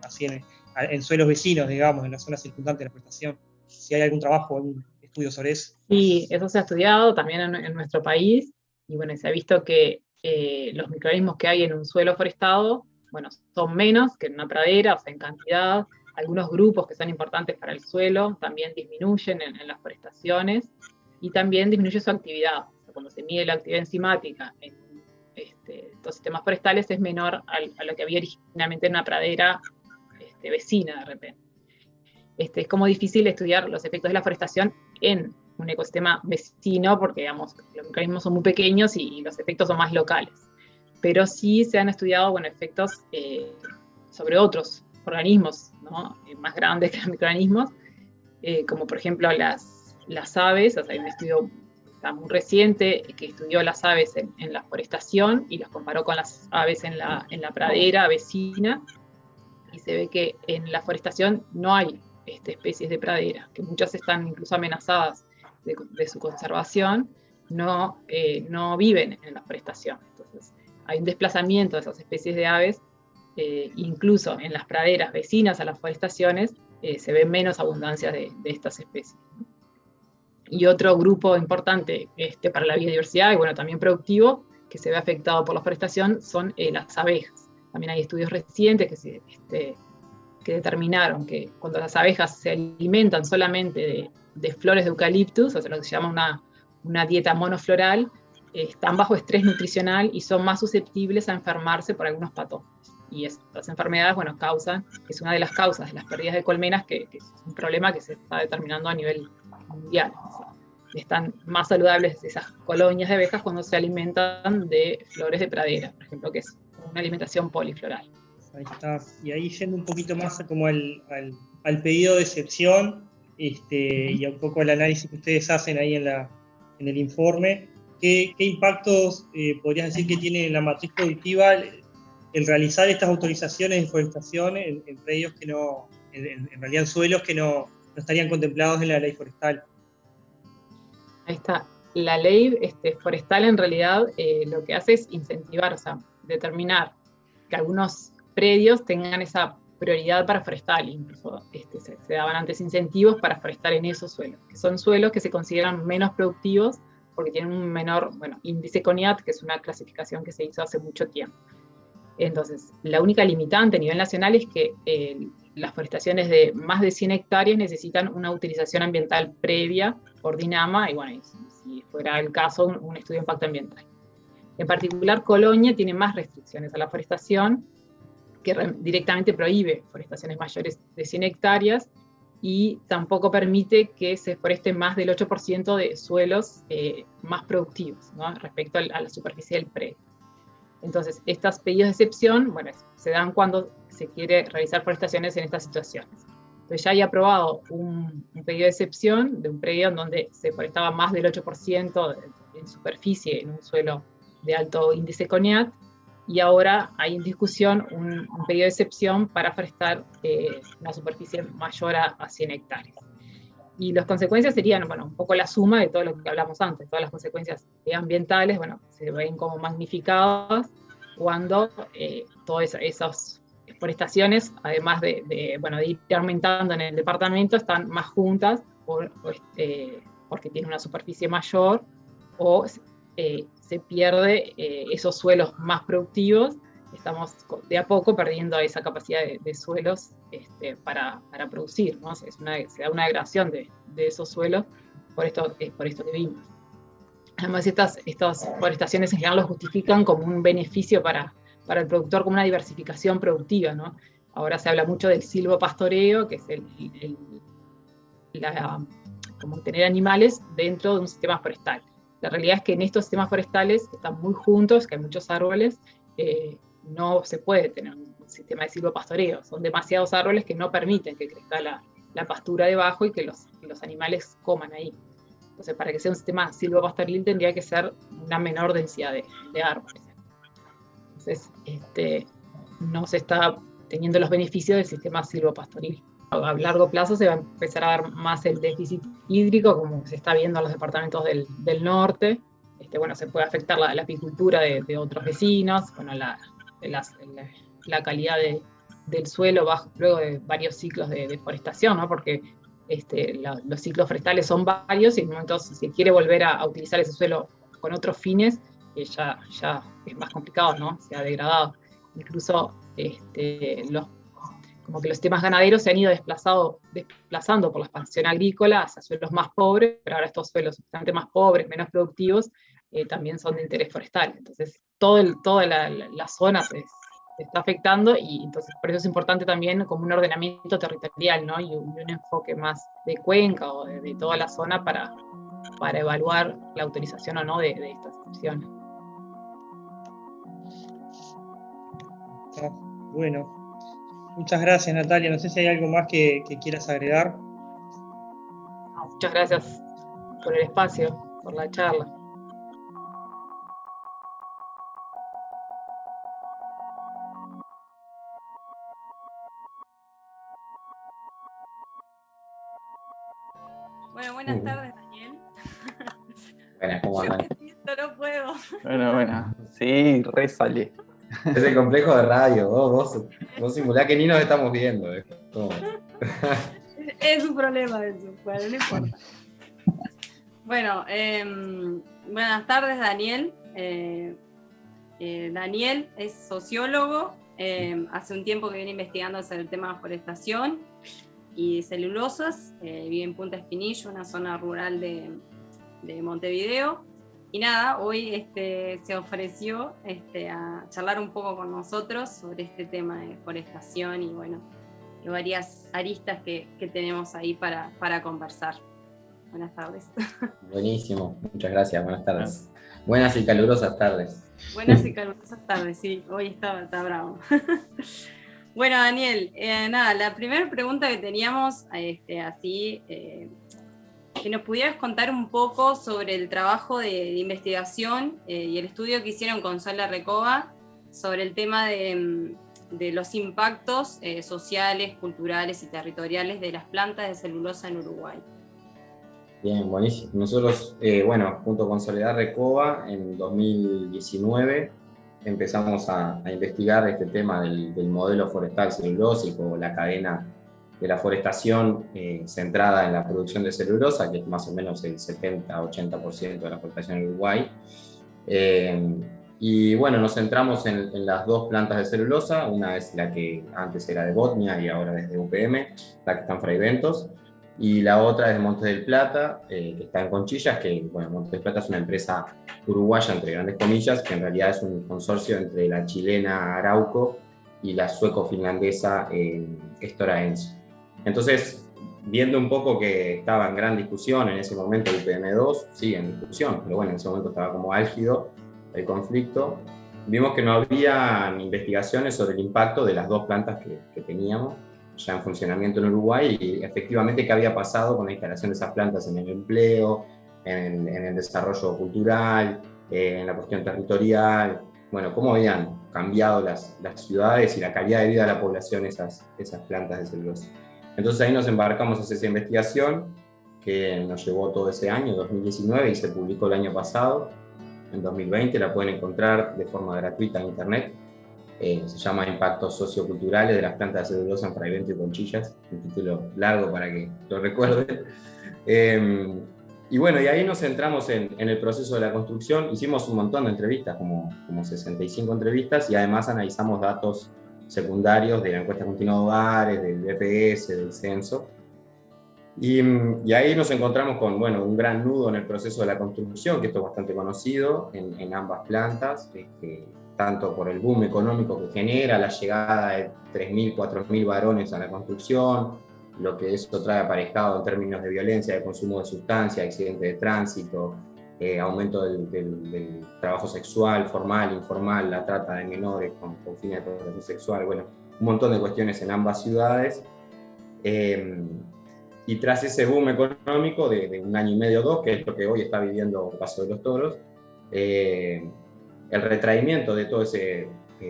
S2: así en suelos vecinos, digamos, en las zonas circundantes de la forestación. Si hay algún trabajo, algún estudio sobre eso.
S6: Sí, eso se ha estudiado también en nuestro país, y bueno, se ha visto que los microorganismos que hay en un suelo forestado, son menos que en una pradera, o sea, en cantidad. Algunos grupos que son importantes para el suelo también disminuyen en las forestaciones, y también disminuye su actividad. O sea, cuando se mide la actividad enzimática en estos sistemas forestales es menor a lo que había originalmente en una pradera vecina de repente. Es como difícil estudiar los efectos de la forestación en un ecosistema vecino porque, digamos, los microorganismos son muy pequeños y los efectos son más locales. Pero sí se han estudiado efectos sobre otros organismos, ¿no? Más grandes que los microorganismos, como por ejemplo las aves. O sea, hay un estudio muy reciente que estudió las aves en la forestación y los comparó con las aves en la pradera vecina, y se ve que en la forestación no hay especies de pradera, que muchas están incluso amenazadas de su conservación, no viven en la forestación. Entonces hay un desplazamiento de esas especies de aves, incluso en las praderas vecinas a las forestaciones se ve menos abundancia de estas especies. Y otro grupo importante para la biodiversidad y también productivo que se ve afectado por la forestación son las abejas. También hay estudios recientes que determinaron que cuando las abejas se alimentan solamente de flores de eucaliptus, o sea, lo que se llama una dieta monofloral, están bajo estrés nutricional y son más susceptibles a enfermarse por algunos patógenos. Y estas enfermedades, es una de las causas de las pérdidas de colmenas, que es un problema que se está determinando a nivel mundial. O sea, están más saludables esas colonias de abejas cuando se alimentan de flores de pradera, por ejemplo, que es una alimentación polifloral.
S2: Ahí está. Y ahí yendo un poquito más como al pedido de excepción, y un poco el análisis que ustedes hacen ahí en el informe, ¿qué impactos podrías decir que tiene en la matriz productiva el realizar estas autorizaciones de forestación en predios que no, en realidad en suelos que no estarían contemplados en la ley forestal?
S6: Ahí está. La ley forestal en realidad lo que hace es incentivar, o sea, determinar que algunos predios tengan esa prioridad para forestal. Incluso se daban antes incentivos para forestar en esos suelos, que son suelos que se consideran menos productivos porque tienen un menor índice CONIAT, que es una clasificación que se hizo hace mucho tiempo. Entonces, la única limitante a nivel nacional es que las forestaciones de más de 100 hectáreas necesitan una utilización ambiental previa por DINAMA, y si fuera el caso, un estudio de impacto ambiental. En particular, Colonia tiene más restricciones a la forestación, directamente prohíbe forestaciones mayores de 100 hectáreas y tampoco permite que se foreste más del 8% de suelos más productivos, ¿no?, respecto a la superficie del predio. Entonces, estos pedidos de excepción, bueno, se dan cuando se quiere realizar forestaciones en estas situaciones. Entonces ya hay aprobado un pedido de excepción de un predio en donde se forestaba más del 8% en superficie en un suelo de alto índice CONIAT, y ahora hay en discusión un pedido de excepción para forestar una superficie mayor a 100 hectáreas. Y las consecuencias serían, bueno, un poco la suma de todo lo que hablamos antes, todas las consecuencias ambientales, bueno, se ven como magnificadas cuando todas esas forestaciones, además de ir aumentando en el departamento, están más juntas porque tiene una superficie mayor, o se pierde esos suelos más productivos. Estamos de a poco perdiendo esa capacidad de suelos para producir, ¿no? Se da una degradación de esos suelos por esto que vimos. Además, estas forestaciones en general lo justifican como un beneficio para el productor, como una diversificación productiva, ¿no? Ahora se habla mucho del silvopastoreo, que es como tener animales dentro de un sistema forestal. La realidad es que en estos sistemas forestales, que están muy juntos, que hay muchos árboles, no se puede tener un sistema de silvopastoreo. Son demasiados árboles que no permiten que crezca la pastura debajo y que los animales coman ahí. Entonces, para que sea un sistema silvopastoril tendría que ser una menor densidad de árboles. Entonces, no se está teniendo los beneficios del sistema silvopastoril. A largo plazo se va a empezar a dar más el déficit hídrico, como se está viendo en los departamentos del norte. Se puede afectar la apicultura de otros vecinos, bueno, la calidad del suelo luego de varios ciclos de deforestación, ¿no? Porque los ciclos forestales son varios, y en un momento, si se quiere volver a utilizar ese suelo con otros fines, ya es más complicado, ¿no? Se ha degradado. Incluso como que los sistemas ganaderos se han ido desplazando por la expansión agrícola hacia suelos más pobres, pero ahora estos suelos bastante más pobres, menos productivos, también son de interés forestal. Entonces, toda la zona se está afectando, y entonces por eso es importante también como un ordenamiento territorial, ¿no? Y un enfoque más de cuenca o de toda la zona para evaluar la autorización o no de estas opciones.
S2: Bueno, muchas gracias, Natalia. No sé si hay algo más que quieras agregar.
S6: Muchas gracias por el espacio, por la charla.
S3: Bueno, buenas tardes, Daniel.
S7: Buenas, ¿cómo andan?
S3: No puedo.
S1: Bueno. Sí, resale.
S7: Es el complejo de radio. Vos simulá que ni nos estamos viendo.
S3: Es un problema eso. Bueno, no importa. Bueno, buenas tardes, Daniel. Daniel es sociólogo. Hace un tiempo que viene investigando sobre el tema de forestación y celulosas. Vive en Punta Espinillo, una zona rural de Montevideo. Y nada, hoy se ofreció a charlar un poco con nosotros sobre este tema de forestación y bueno, y varias aristas que tenemos ahí para conversar. Buenas tardes.
S7: Buenísimo, muchas gracias, buenas tardes. Buenas y calurosas tardes.
S3: Buenas y calurosas tardes, sí, hoy está bravo. Bueno, Daniel, nada, la primera pregunta que teníamos, que nos pudieras contar un poco sobre el trabajo de investigación y el estudio que hicieron con Sola Recoba sobre el tema de los impactos sociales, culturales y territoriales de las plantas de celulosa en Uruguay.
S7: Bien, buenísimo. Nosotros, junto con Soledad Recoba, en 2019 empezamos a investigar este tema del modelo forestal celulósico, la cadena de la forestación centrada en la producción de celulosa, que es más o menos el 70-80% de la forestación en Uruguay. Y bueno, nos centramos en las dos plantas de celulosa. Una es la que antes era de Botnia y ahora es de UPM, la que está en Fray Bentos. Y la otra es de Montes del Plata, que está en Conchillas, que Montes del Plata es una empresa uruguaya, entre grandes comillas, que en realidad es un consorcio entre la chilena Arauco y la sueco-finlandesa Stora Enso. Entonces, viendo un poco que estaba en gran discusión en ese momento el UPM2, sigue en discusión, pero bueno, en ese momento estaba como álgido el conflicto, vimos que no había investigaciones sobre el impacto de las dos plantas que teníamos ya en funcionamiento en Uruguay y efectivamente qué había pasado con la instalación de esas plantas en el empleo, en el desarrollo cultural, en la cuestión territorial, bueno, cómo habían cambiado las ciudades y la calidad de vida de la población esas plantas de celulosa. Entonces ahí nos embarcamos en esa investigación que nos llevó todo ese año, 2019, y se publicó el año pasado, en 2020, la pueden encontrar de forma gratuita en internet. Se llama Impactos Socioculturales de las plantas de celulosa en Fraiventos y Conchillas, un título largo para que lo recuerden. Y bueno, y ahí nos centramos en el proceso de la construcción, hicimos un montón de entrevistas, como 65 entrevistas, y además analizamos datos secundarios de la encuesta continua de hogares, del BPS, del censo. Y ahí nos encontramos con, bueno, un gran nudo en el proceso de la construcción, que esto es bastante conocido en ambas plantas, tanto por el boom económico que genera, la llegada de 3.000, 4.000 varones a la construcción, lo que eso trae aparejado en términos de violencia, de consumo de sustancias, accidentes de tránsito, aumento del trabajo sexual, formal, informal, la trata de menores con fines de explotación sexual, bueno, un montón de cuestiones en ambas ciudades. Y tras ese boom económico de un año y medio o dos, que es lo que hoy está viviendo Paso de los Toros, el retraimiento de todo ese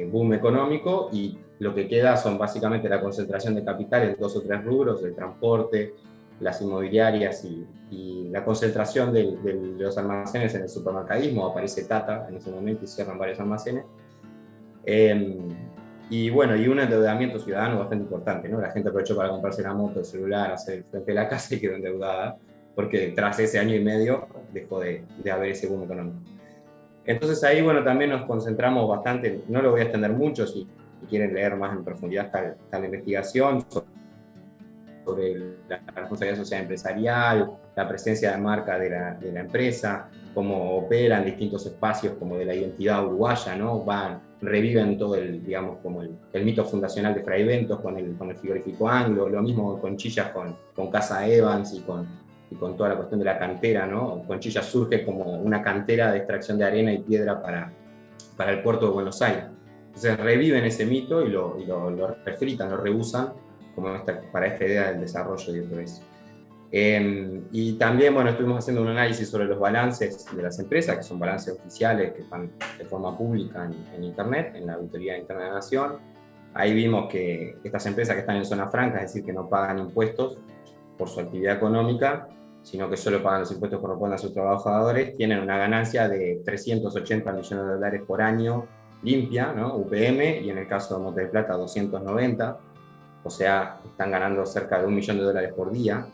S7: boom económico, y lo que queda son básicamente la concentración de capital en 2 o 3 rubros, el transporte, las inmobiliarias y la concentración de los almacenes en el supermercadismo. Aparece Tata en ese momento y cierran varios almacenes. Y bueno, y un endeudamiento ciudadano bastante importante, ¿no? La gente aprovechó para comprarse la moto, el celular, hacer el frente de la casa y quedó endeudada, porque tras ese año y medio dejó de haber ese boom económico. Entonces ahí, bueno, también nos concentramos bastante, no lo voy a extender mucho, si quieren leer más en profundidad está la investigación sobre la responsabilidad social empresarial, la presencia de marca de la empresa, cómo operan distintos espacios como de la identidad uruguaya, ¿no? Reviven todo digamos, como el mito fundacional de Fraiventos con el frigorífico Anglo, lo mismo Conchillas con Casa Evans y con toda la cuestión de la cantera, ¿no? Conchillas surge como una cantera de extracción de arena y piedra para el puerto de Buenos Aires. Entonces reviven ese mito y lo refritan, lo reusan como para esta idea del desarrollo y de todo eso. Y también, bueno, estuvimos haciendo un análisis sobre los balances de las empresas, que son balances oficiales que están de forma pública en Internet, en la Auditoría Interna de la Nación. Ahí vimos que estas empresas que están en zona franca, es decir, que no pagan impuestos por su actividad económica, sino que solo pagan los impuestos que corresponden a sus trabajadores, tienen una ganancia de 380 millones de dólares por año limpia, ¿no? UPM, y en el caso de Monte del Plata 290, o sea, están ganando cerca de $1 millón por día.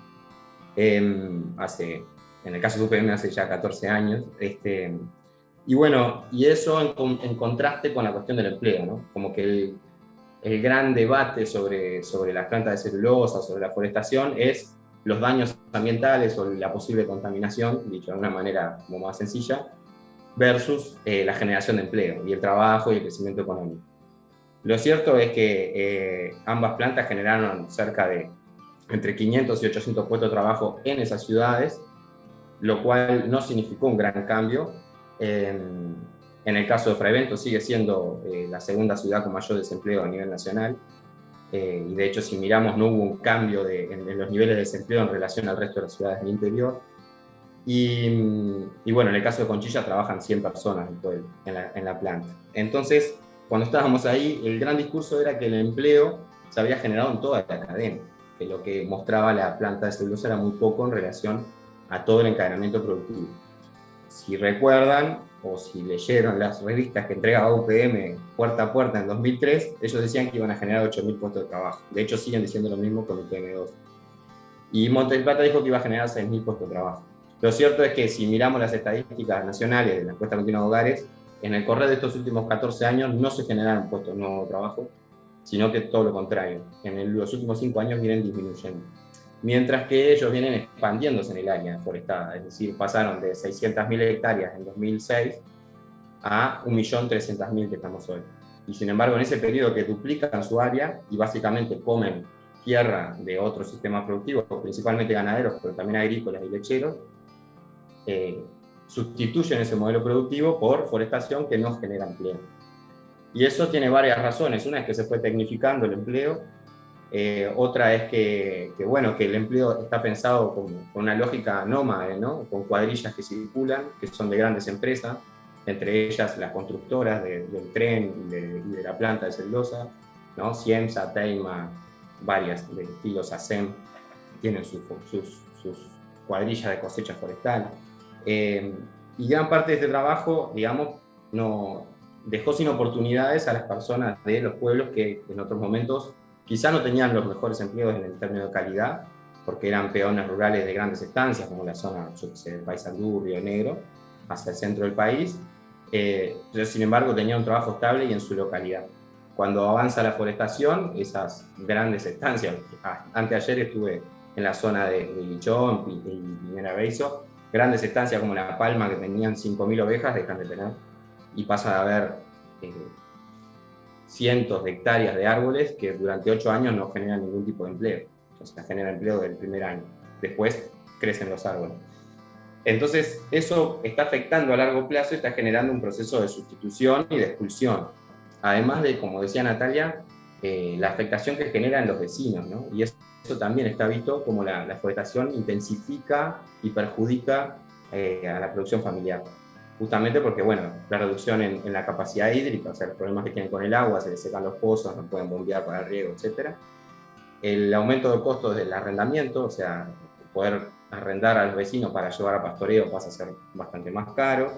S7: En el caso de UPM hace ya 14 años. Y bueno, y eso en contraste con la cuestión del empleo, ¿no? Como que el gran debate sobre las plantas de celulosa, sobre la forestación, es los daños ambientales o la posible contaminación, dicho de una manera como más sencilla, versus la generación de empleo y el trabajo y el crecimiento económico. Lo cierto es que ambas plantas generaron cerca de entre 500 y 800 puestos de trabajo en esas ciudades, lo cual no significó un gran cambio. En el caso de Fraiventos sigue siendo la segunda ciudad con mayor desempleo a nivel nacional, y de hecho si miramos no hubo un cambio en los niveles de desempleo en relación al resto de las ciudades del interior. Y bueno, en el caso de Conchilla trabajan 100 personas en la planta. Entonces, cuando estábamos ahí, el gran discurso era que el empleo se había generado en toda la cadena, que lo que mostraba la planta de celulosa era muy poco en relación a todo el encadenamiento productivo. Si recuerdan, o si leyeron las revistas que entregaba UPM puerta a puerta en 2003, ellos decían que iban a generar 8.000 puestos de trabajo. De hecho, siguen diciendo lo mismo con UPM2. Y Monte del Plata dijo que iba a generar 6.000 puestos de trabajo. Lo cierto es que si miramos las estadísticas nacionales de la encuesta continua de hogares, en el correr de estos últimos 14 años no se generaron puestos nuevos de trabajo, sino que todo lo contrario. En los últimos 5 años vienen disminuyendo. Mientras que ellos vienen expandiéndose en el área forestada, es decir, pasaron de 600.000 hectáreas en 2006 a 1.300.000 que estamos hoy. y sin embargo en ese periodo que duplican su área y básicamente comen tierra de otros sistemas productivos, principalmente ganaderos, pero también agrícolas y lecheros, sustituyen ese modelo productivo por forestación que no genera empleo. Y eso tiene varias razones. Una es que se fue tecnificando el empleo, otra es que el empleo está pensado con una lógica nómade, ¿no? Con cuadrillas que circulan, que son de grandes empresas, entre ellas las constructoras del tren y de la planta de celulosa, ¿no? Ciemsa, Teima, varias de estilos ASEM, tienen sus cuadrillas de cosecha forestal. Y gran parte de este trabajo, digamos, no dejó sin oportunidades a las personas de los pueblos que en otros momentos quizá no tenían los mejores empleos en el término de calidad, porque eran peones rurales de grandes estancias, como la zona, yo que sé, de Paysandú, Río Negro, hacia el centro del país, pero sin embargo tenían un trabajo estable y en su localidad. Cuando avanza la forestación, esas grandes estancias, anteayer estuve en la zona de Lichón y Primera Beizo, grandes estancias como La Palma, que tenían 5.000 ovejas, dejan de tener, y pasan a haber cientos de hectáreas de árboles que durante 8 años no generan ningún tipo de empleo. O sea, generan empleo del primer año. Después crecen los árboles. Entonces, eso está afectando a largo plazo y está generando un proceso de sustitución y de expulsión. Además de, como decía Natalia, la afectación que genera en los vecinos, ¿no? Y eso también está visto como la forestación intensifica y perjudica a la producción familiar. Justamente porque, la reducción en la capacidad hídrica, o sea, los problemas que tienen con el agua, se les secan los pozos, no pueden bombear para el riego, etc. El aumento de costos del arrendamiento, o sea, poder arrendar a los vecinos para llevar a pastoreo pasa a ser bastante más caro.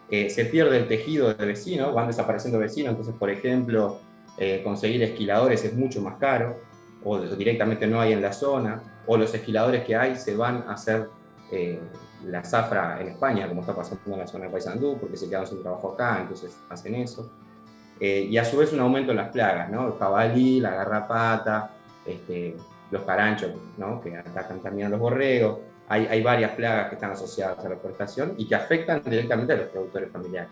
S7: Se pierde el tejido de vecinos, van desapareciendo vecinos, entonces, por ejemplo, conseguir esquiladores es mucho más caro, o directamente no hay en la zona, o los esquiladores que hay se van a hacer la zafra en España, como está pasando en la zona de Paysandú, porque se quedan sin trabajo acá, entonces hacen eso. Y a su vez un aumento en las plagas, ¿no? El jabalí, la garrapata, los caranchos, ¿no? Que atacan también a los borregos. Hay varias plagas que están asociadas a la forestación y que afectan directamente a los productores familiares.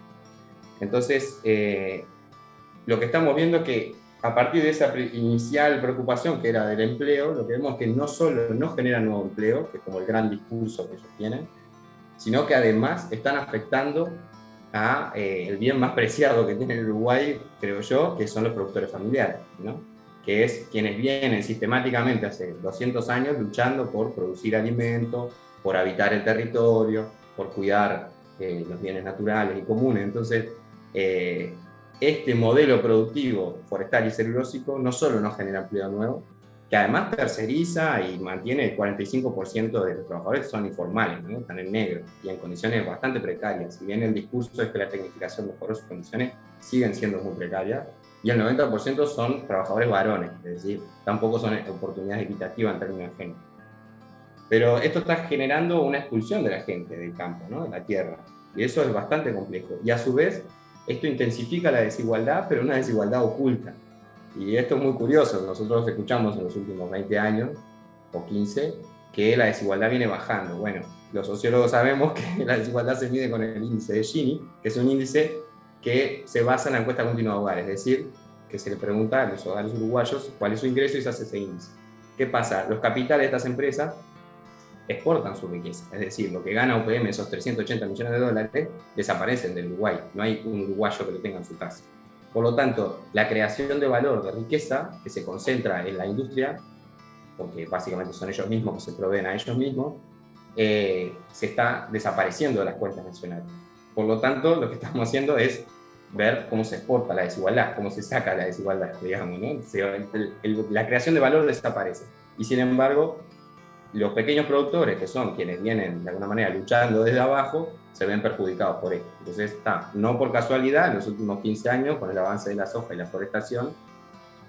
S7: Entonces, lo que estamos viendo es que a partir de esa inicial preocupación que era del empleo, lo que vemos es que no solo no genera nuevo empleo, que es como el gran discurso que ellos tienen, sino que además están afectando a el bien más preciado que tiene el Uruguay, creo yo, que son los productores familiares, ¿no? Que es quienes vienen sistemáticamente hace 200 años luchando por producir alimentos, por habitar el territorio, por cuidar los bienes naturales y comunes. Entonces, este modelo productivo forestal y celulósico no solo no genera empleo nuevo, que además terceriza y mantiene el 45% de los trabajadores que son informales, ¿no? Están en negro y en condiciones bastante precarias. Si bien el discurso es que la tecnificación mejoró sus condiciones, siguen siendo muy precarias. Y el 90% son trabajadores varones, es decir, tampoco son oportunidades equitativas en términos de género. Pero esto está generando una expulsión de la gente del campo, ¿no? De la tierra. Y eso es bastante complejo. Y a su vez, esto intensifica la desigualdad, pero una desigualdad oculta. Y esto es muy curioso. Nosotros escuchamos en los últimos 20 años, o 15, que la desigualdad viene bajando. Bueno, los sociólogos sabemos que la desigualdad se mide con el índice de Gini, que es un índice que se basa en la encuesta continua de hogares, es decir, que se le pregunta a los hogares uruguayos cuál es su ingreso y se hace ese índice. ¿Qué pasa? Los capitales de estas empresas exportan su riqueza, es decir, lo que gana UPM, esos 380 millones de dólares, desaparecen del Uruguay, no hay un uruguayo que lo tenga en su casa. Por lo tanto, la creación de valor, de riqueza, que se concentra en la industria, porque básicamente son ellos mismos que se proveen a ellos mismos, se está desapareciendo de las cuentas nacionales. Por lo tanto, lo que estamos haciendo es ver cómo se exporta la desigualdad, cómo se saca la desigualdad, digamos, ¿no? La creación de valor desaparece. Y sin embargo, los pequeños productores, que son quienes vienen de alguna manera luchando desde abajo, se ven perjudicados por esto. Entonces, no por casualidad, en los últimos 15 años, con el avance de la soja y la forestación,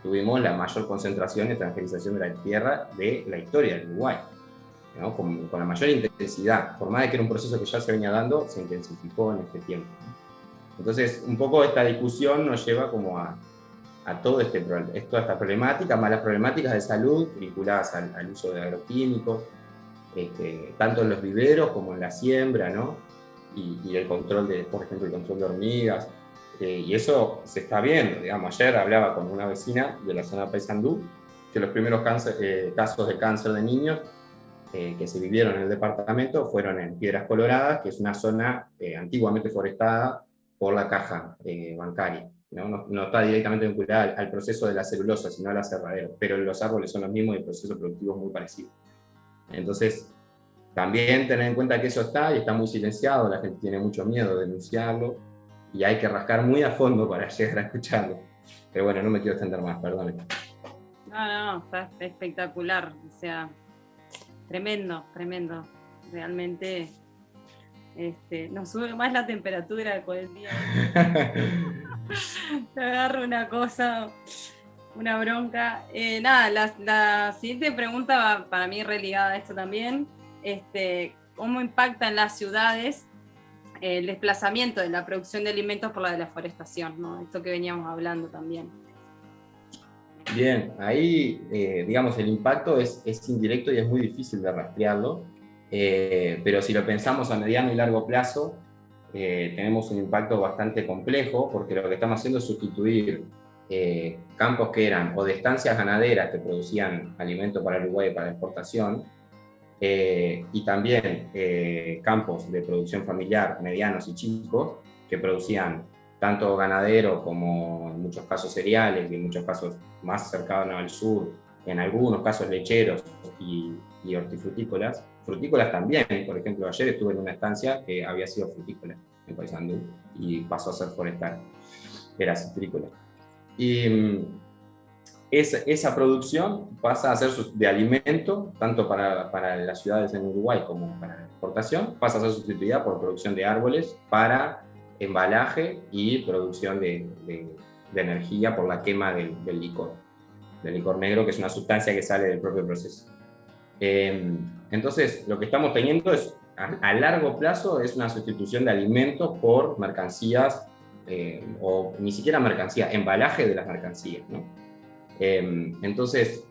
S7: tuvimos la mayor concentración y extranjerización de la tierra de la historia del Uruguay, ¿no? Con la mayor intensidad. Por más de que era un proceso que ya se venía dando, se intensificó en este tiempo. Entonces, un poco esta discusión nos lleva como a toda esta problemática, más las problemáticas de salud vinculadas al uso de agroquímicos, tanto en los viveros como en la siembra, ¿no? Y el control por ejemplo, el control de hormigas, Y eso se está viendo, digamos. Ayer hablaba con una vecina de la zona de Paysandú, que los primeros casos de cáncer de niños que se vivieron en el departamento fueron en Piedras Coloradas, que es una zona antiguamente forestada por la caja bancaria. No está directamente vinculada al proceso de la celulosa, sino al aserradero, pero los árboles son los mismos y el proceso productivo es muy parecido. Entonces, también tener en cuenta que eso está y está muy silenciado, la gente tiene mucho miedo de denunciarlo y hay que rascar muy a fondo para llegar a escucharlo. Pero bueno, no me quiero extender más, perdón.
S3: No, está espectacular, o sea, tremendo, realmente nos sube más la temperatura con el día. Te agarro una cosa, una bronca. La siguiente pregunta va para mí religada a esto también. ¿Cómo impacta en las ciudades el desplazamiento de la producción de alimentos por la deforestación, ¿no? Esto que veníamos hablando también.
S7: Bien, ahí, digamos, el impacto es indirecto y es muy difícil de rastrearlo, pero si lo pensamos a mediano y largo plazo, tenemos un impacto bastante complejo, porque lo que estamos haciendo es sustituir campos que eran o de estancias ganaderas que producían alimento para Uruguay para exportación, y también campos de producción familiar medianos y chicos que producían tanto ganadero como en muchos casos cereales y en muchos casos más cercanos al sur, en algunos casos lecheros y hortifrutícolas. Frutícolas también, por ejemplo, ayer estuve en una estancia que había sido frutícola en Paysandú y pasó a ser forestal, era citrícola. Y esa producción pasa a ser de alimento, tanto para las ciudades en Uruguay como para la exportación, pasa a ser sustituida por producción de árboles para embalaje y producción de energía por la quema del licor negro, que es una sustancia que sale del propio proceso. Entonces, lo que estamos teniendo es, a largo plazo, es una sustitución de alimentos por mercancías, o ni siquiera mercancías, embalaje de las mercancías, ¿no? Entonces,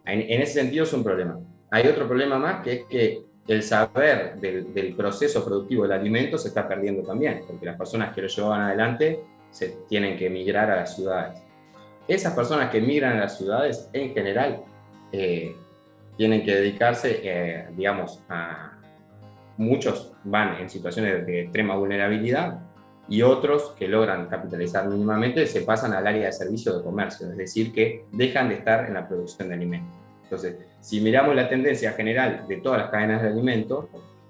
S7: en ese sentido es un problema. Hay otro problema más, que es que el saber del proceso productivo del alimento se está perdiendo también, porque las personas que lo llevan adelante se tienen que emigrar a las ciudades. Esas personas que emigran a las ciudades, en general, tienen que dedicarse, digamos, muchos van en situaciones de extrema vulnerabilidad y otros que logran capitalizar mínimamente se pasan al área de servicio de comercio, es decir, que dejan de estar en la producción de alimentos. Entonces, si miramos la tendencia general de todas las cadenas de alimentos,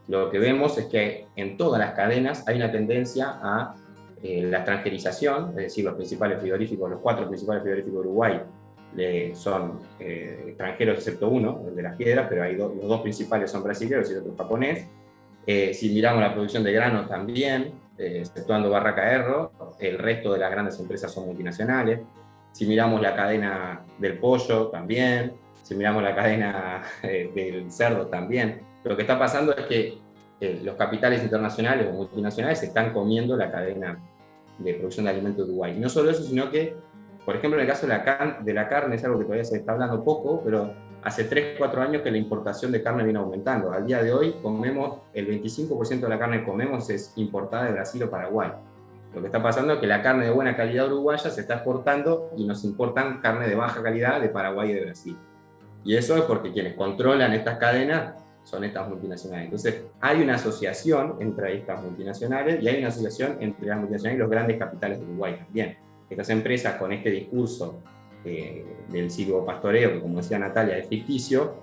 S7: lo que vemos es que en todas las cadenas hay una tendencia a la extranjerización, es decir, los principales frigoríficos, los 4 principales frigoríficos de Uruguay son extranjeros excepto uno, el de Las Piedras, pero hay los 2 principales son brasileños y el otro japonés. Si miramos la producción de grano también, exceptuando Barraca Erro, el resto de las grandes empresas son multinacionales. Si miramos la cadena del pollo también, si miramos la cadena del cerdo también, lo que está pasando es que los capitales internacionales o multinacionales se están comiendo la cadena de producción de alimentos de Uruguay. Y no solo eso, sino que, por ejemplo, en el caso de la carne, es algo que todavía se está hablando poco, pero hace 3-4 años que la importación de carne viene aumentando. Al día de hoy comemos, el 25% de la carne que comemos es importada de Brasil o Paraguay. Lo que está pasando es que la carne de buena calidad uruguaya se está exportando y nos importan carne de baja calidad de Paraguay y de Brasil. Y eso es porque quienes controlan estas cadenas son estas multinacionales. Entonces, hay una asociación entre estas multinacionales y hay una asociación entre las multinacionales y los grandes capitales de Uruguay también. Estas empresas con este discurso del silvopastoreo, que como decía Natalia, es ficticio,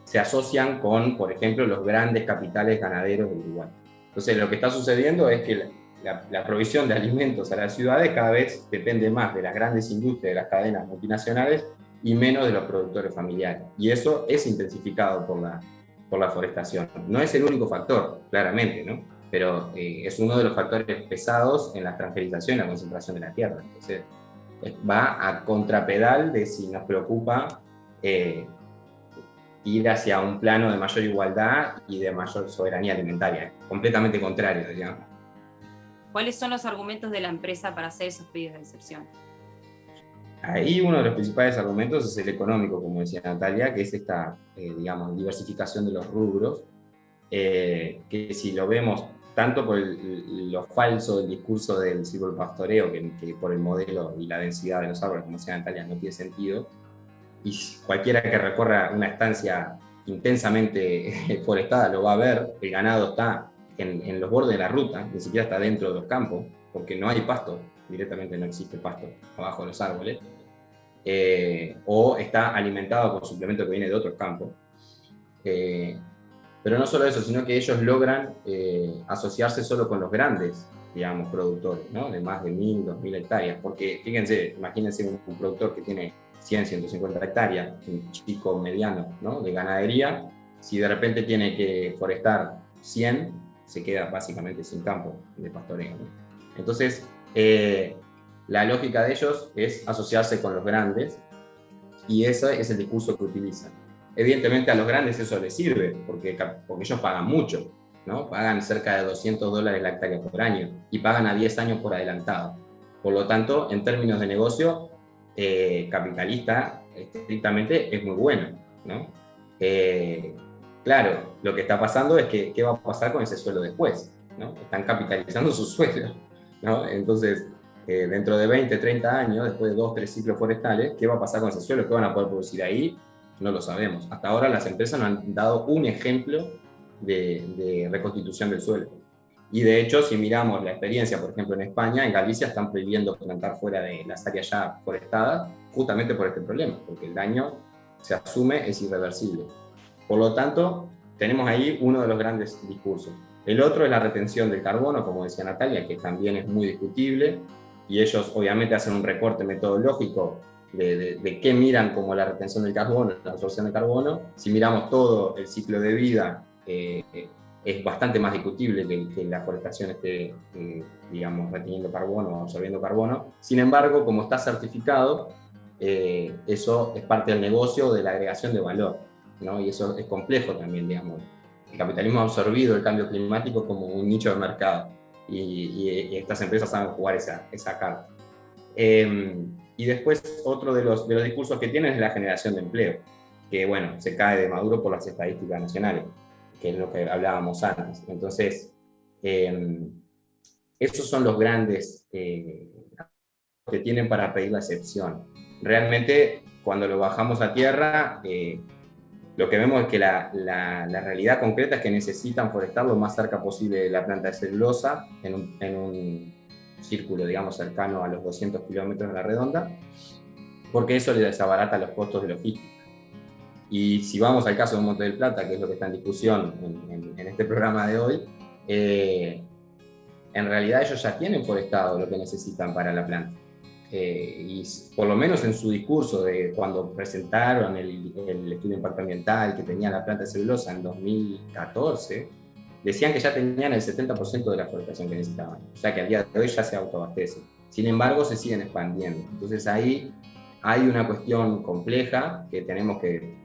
S7: se asocian con, por ejemplo, los grandes capitales ganaderos de Uruguay. Entonces, lo que está sucediendo es que la provisión de alimentos a las ciudades cada vez depende más de las grandes industrias, de las cadenas multinacionales, y menos de los productores familiares. Y eso es intensificado por la forestación. No es el único factor, claramente, ¿no? Pero es uno de los factores pesados en la transferización y la concentración de la tierra. Entonces, va a contrapedal de si nos preocupa ir hacia un plano de mayor igualdad y de mayor soberanía alimentaria. Completamente contrario, digamos.
S3: ¿Cuáles son los argumentos de la empresa para hacer esos pedidos de excepción?
S7: Ahí uno de los principales argumentos es el económico, como decía Natalia, que es esta, digamos, diversificación de los rubros, que si lo vemos tanto por lo falso del discurso del silvopastoreo, que por el modelo y la densidad de los árboles, como decía Natalia, no tiene sentido, y cualquiera que recorra una estancia intensamente forestada lo va a ver. El ganado está en los bordes de la ruta, ni siquiera está dentro de los campos, porque no hay pasto, directamente no existe pasto abajo de los árboles, o está alimentado con suplemento que viene de otros campos. Pero no solo eso, sino que ellos logran asociarse solo con los grandes, digamos, productores, ¿no? De más de 1.000, 2.000 hectáreas. Porque fíjense, imagínense un productor que tiene 100, 150 hectáreas, un chico mediano, ¿no? De ganadería, si de repente tiene que forestar 100, se queda básicamente sin campo de pastoreo, ¿no? Entonces, la lógica de ellos es asociarse con los grandes, y ese es el discurso que utilizan. Evidentemente a los grandes eso les sirve, porque ellos pagan mucho, ¿no? Pagan cerca de $200 la hectárea por año, y pagan a 10 años por adelantado. Por lo tanto, en términos de negocio, capitalista, estrictamente, es muy bueno, ¿no? Claro, lo que está pasando es que, ¿qué va a pasar con ese suelo después? ¿No? Están capitalizando su suelo, ¿no? Entonces, dentro de 20, 30 años, después de 2, 3 ciclos forestales, ¿qué va a pasar con ese suelo? ¿Qué van a poder producir ahí? No lo sabemos. Hasta ahora las empresas nos han dado un ejemplo de reconstitución del suelo. Y de hecho, si miramos la experiencia, por ejemplo, en España, en Galicia están prohibiendo plantar fuera de las áreas ya forestadas, justamente por este problema, porque el daño se asume es irreversible. Por lo tanto, tenemos ahí uno de los grandes discursos. El otro es la retención del carbono, como decía Natalia, que también es muy discutible, y ellos obviamente hacen un recorte metodológico de qué miran como la retención del carbono, la absorción de carbono. Si miramos todo el ciclo de vida, es bastante más discutible que la forestación esté, digamos, reteniendo carbono o absorbiendo carbono. Sin embargo, como está certificado, eso es parte del negocio de la agregación de valor, ¿no? Y eso es complejo también, digamos. El capitalismo ha absorbido el cambio climático como un nicho de mercado, y estas empresas saben jugar esa carta. Y después otro de los discursos que tienen es la generación de empleo, que bueno, se cae de maduro por las estadísticas nacionales, que es lo que hablábamos antes. Entonces, esos son los grandes que tienen para pedir la excepción. Realmente, cuando lo bajamos a tierra, lo que vemos es que la realidad concreta es que necesitan forestar lo más cerca posible de la planta de celulosa, en un círculo, digamos, cercano a los 200 kilómetros de la redonda, porque eso les desabarata los costos de logística. Y si vamos al caso de Monte del Plata, que es lo que está en discusión en este programa de hoy, en realidad ellos ya tienen forestado lo que necesitan para la planta. Y por lo menos en su discurso de cuando presentaron el estudio de impacto ambiental que tenía la planta de celulosa en 2014, decían que ya tenían el 70% de la forestación que necesitaban. O sea que al día de hoy ya se autoabastece. Sin embargo, se siguen expandiendo. Entonces ahí hay una cuestión compleja que tenemos que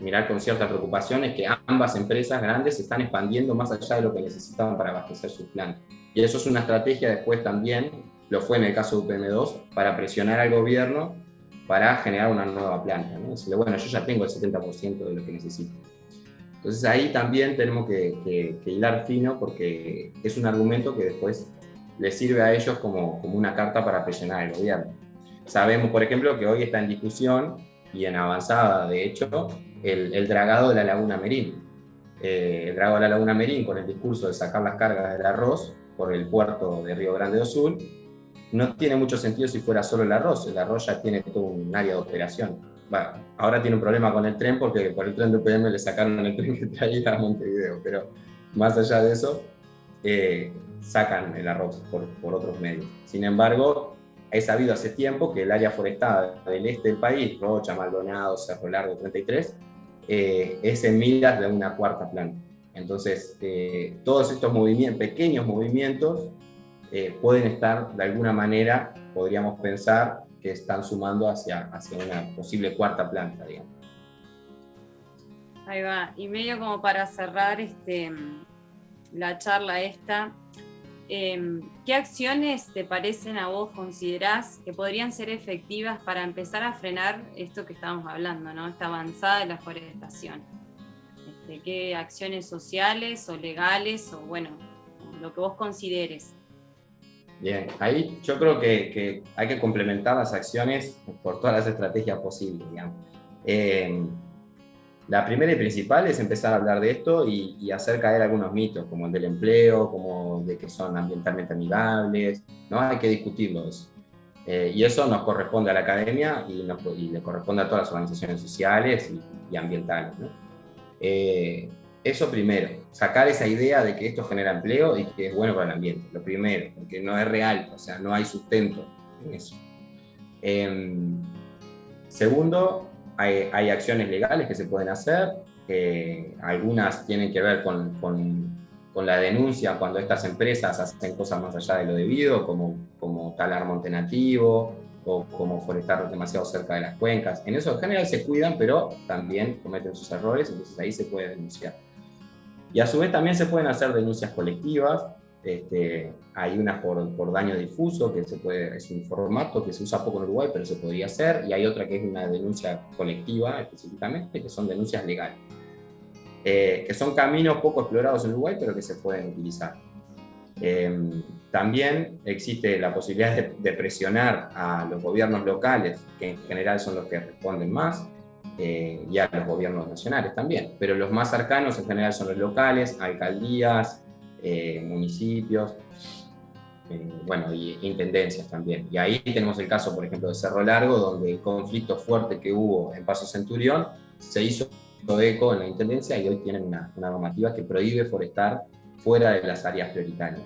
S7: mirar con cierta preocupación, es que ambas empresas grandes se están expandiendo más allá de lo que necesitaban para abastecer sus plantas. Y eso es una estrategia después también, lo fue en el caso de UPM2, para presionar al gobierno para generar una nueva planta, ¿no? Decirle, bueno, yo ya tengo el 70% de lo que necesito. Entonces ahí también tenemos que hilar fino, porque es un argumento que después les sirve a ellos como una carta para presionar al gobierno. Sabemos, por ejemplo, que hoy está en discusión y en avanzada, de hecho, el dragado de la Laguna Merín. El dragado de la Laguna Merín, con el discurso de sacar las cargas del arroz por el puerto de Río Grande do Sul, no tiene mucho sentido si fuera solo el arroz ya tiene todo un área de operación. Bueno, ahora tiene un problema con el tren, porque por el tren de UPM le sacaron el tren que traía a Montevideo, pero más allá de eso, sacan el arroz por otros medios. Sin embargo, he sabido hace tiempo que el área forestada del este del país, Rocha, Maldonado, Cerro Largo 33, es en miras de una cuarta planta. Entonces, todos estos pequeños movimientos, pueden estar de alguna manera, podríamos pensar, que están sumando hacia una posible cuarta planta, digamos.
S3: Ahí va. Y medio como para cerrar la charla esta, ¿qué acciones te parecen a vos, considerás que podrían ser efectivas para empezar a frenar esto que estábamos hablando, ¿no? Esta avanzada de la forestación? ¿Qué acciones sociales o legales o, bueno, lo que vos consideres.
S7: Bien, ahí yo creo que hay que complementar las acciones por todas las estrategias posibles, digamos. La primera y principal es empezar a hablar de esto y hacer caer algunos mitos, como el del empleo, como de que son ambientalmente amigables, ¿no? Hay que discutirlo eso. Y eso nos corresponde a la academia y le corresponde a todas las organizaciones sociales y ambientales, ¿no? Eso primero, sacar esa idea de que esto genera empleo y que es bueno para el ambiente, lo primero, porque no es real, o sea, no hay sustento en eso. Segundo, hay acciones legales que se pueden hacer, algunas tienen que ver con la denuncia cuando estas empresas hacen cosas más allá de lo debido, como talar monte nativo o como forestar demasiado cerca de las cuencas. En eso en general se cuidan, pero también cometen sus errores, entonces ahí se puede denunciar. Y a su vez también se pueden hacer denuncias colectivas. Hay unas por daño difuso, que es un formato que se usa poco en Uruguay, pero se podría hacer, y hay otra que es una denuncia colectiva específicamente, que son denuncias legales, que son caminos poco explorados en Uruguay, pero que se pueden utilizar. También existe la posibilidad de presionar a los gobiernos locales, que en general son los que responden más, y a los gobiernos nacionales también, pero los más cercanos en general son los locales, alcaldías, municipios, bueno, y intendencias también. Y ahí tenemos el caso, por ejemplo, de Cerro Largo, donde el conflicto fuerte que hubo en Paso Centurión se hizo eco en la intendencia y hoy tienen una normativa que prohíbe forestar fuera de las áreas prioritarias.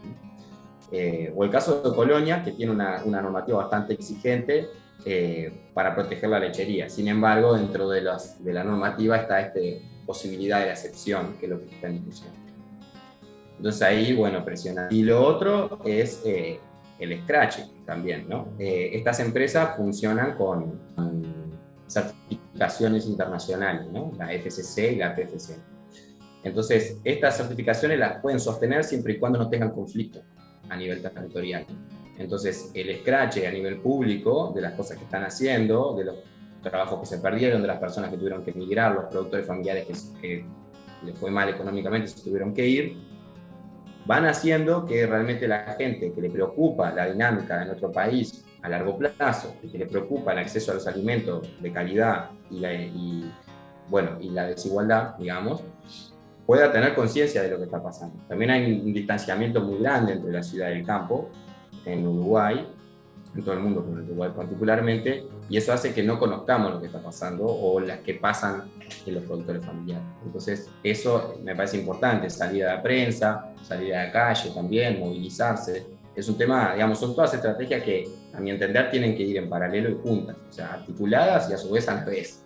S7: O el caso de Colonia, que tiene una normativa bastante exigente para proteger la lechería. Sin embargo, dentro de la normativa está esta posibilidad de la excepción, que es lo que está en discusión. Entonces ahí, bueno, presiona. Y lo otro es el scratching también, ¿no? Estas empresas funcionan con certificaciones internacionales, ¿no? La FSC y la PFC. Entonces, estas certificaciones las pueden sostener siempre y cuando no tengan conflicto a nivel territorial. Entonces, el scratch a nivel público de las cosas que están haciendo, de los trabajos que se perdieron, de las personas que tuvieron que emigrar, los productores familiares que les fue mal económicamente, se tuvieron que ir, van haciendo que realmente la gente que le preocupa la dinámica de nuestro país a largo plazo, que le preocupa el acceso a los alimentos de calidad y la desigualdad, digamos, pueda tener conciencia de lo que está pasando. También hay un distanciamiento muy grande entre la ciudad y el campo, en Uruguay, en todo el mundo, pero en Uruguay particularmente, y eso hace que no conozcamos lo que está pasando o las que pasan en los productores familiares. Entonces, eso me parece importante, salir a la prensa, salir a la calle también, movilizarse. Es un tema, digamos, son todas estrategias que, a mi entender, tienen que ir en paralelo y juntas, o sea, articuladas y a su vez a la vez.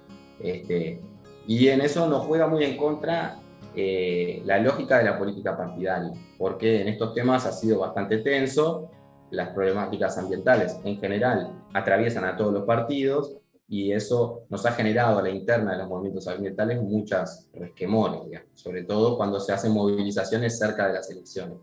S7: Y en eso nos juega muy en contra la lógica de la política partidaria, porque en estos temas ha sido bastante tenso. Las problemáticas ambientales en general atraviesan a todos los partidos y eso nos ha generado a la interna de los movimientos ambientales muchas resquemores, digamos, sobre todo cuando se hacen movilizaciones cerca de las elecciones.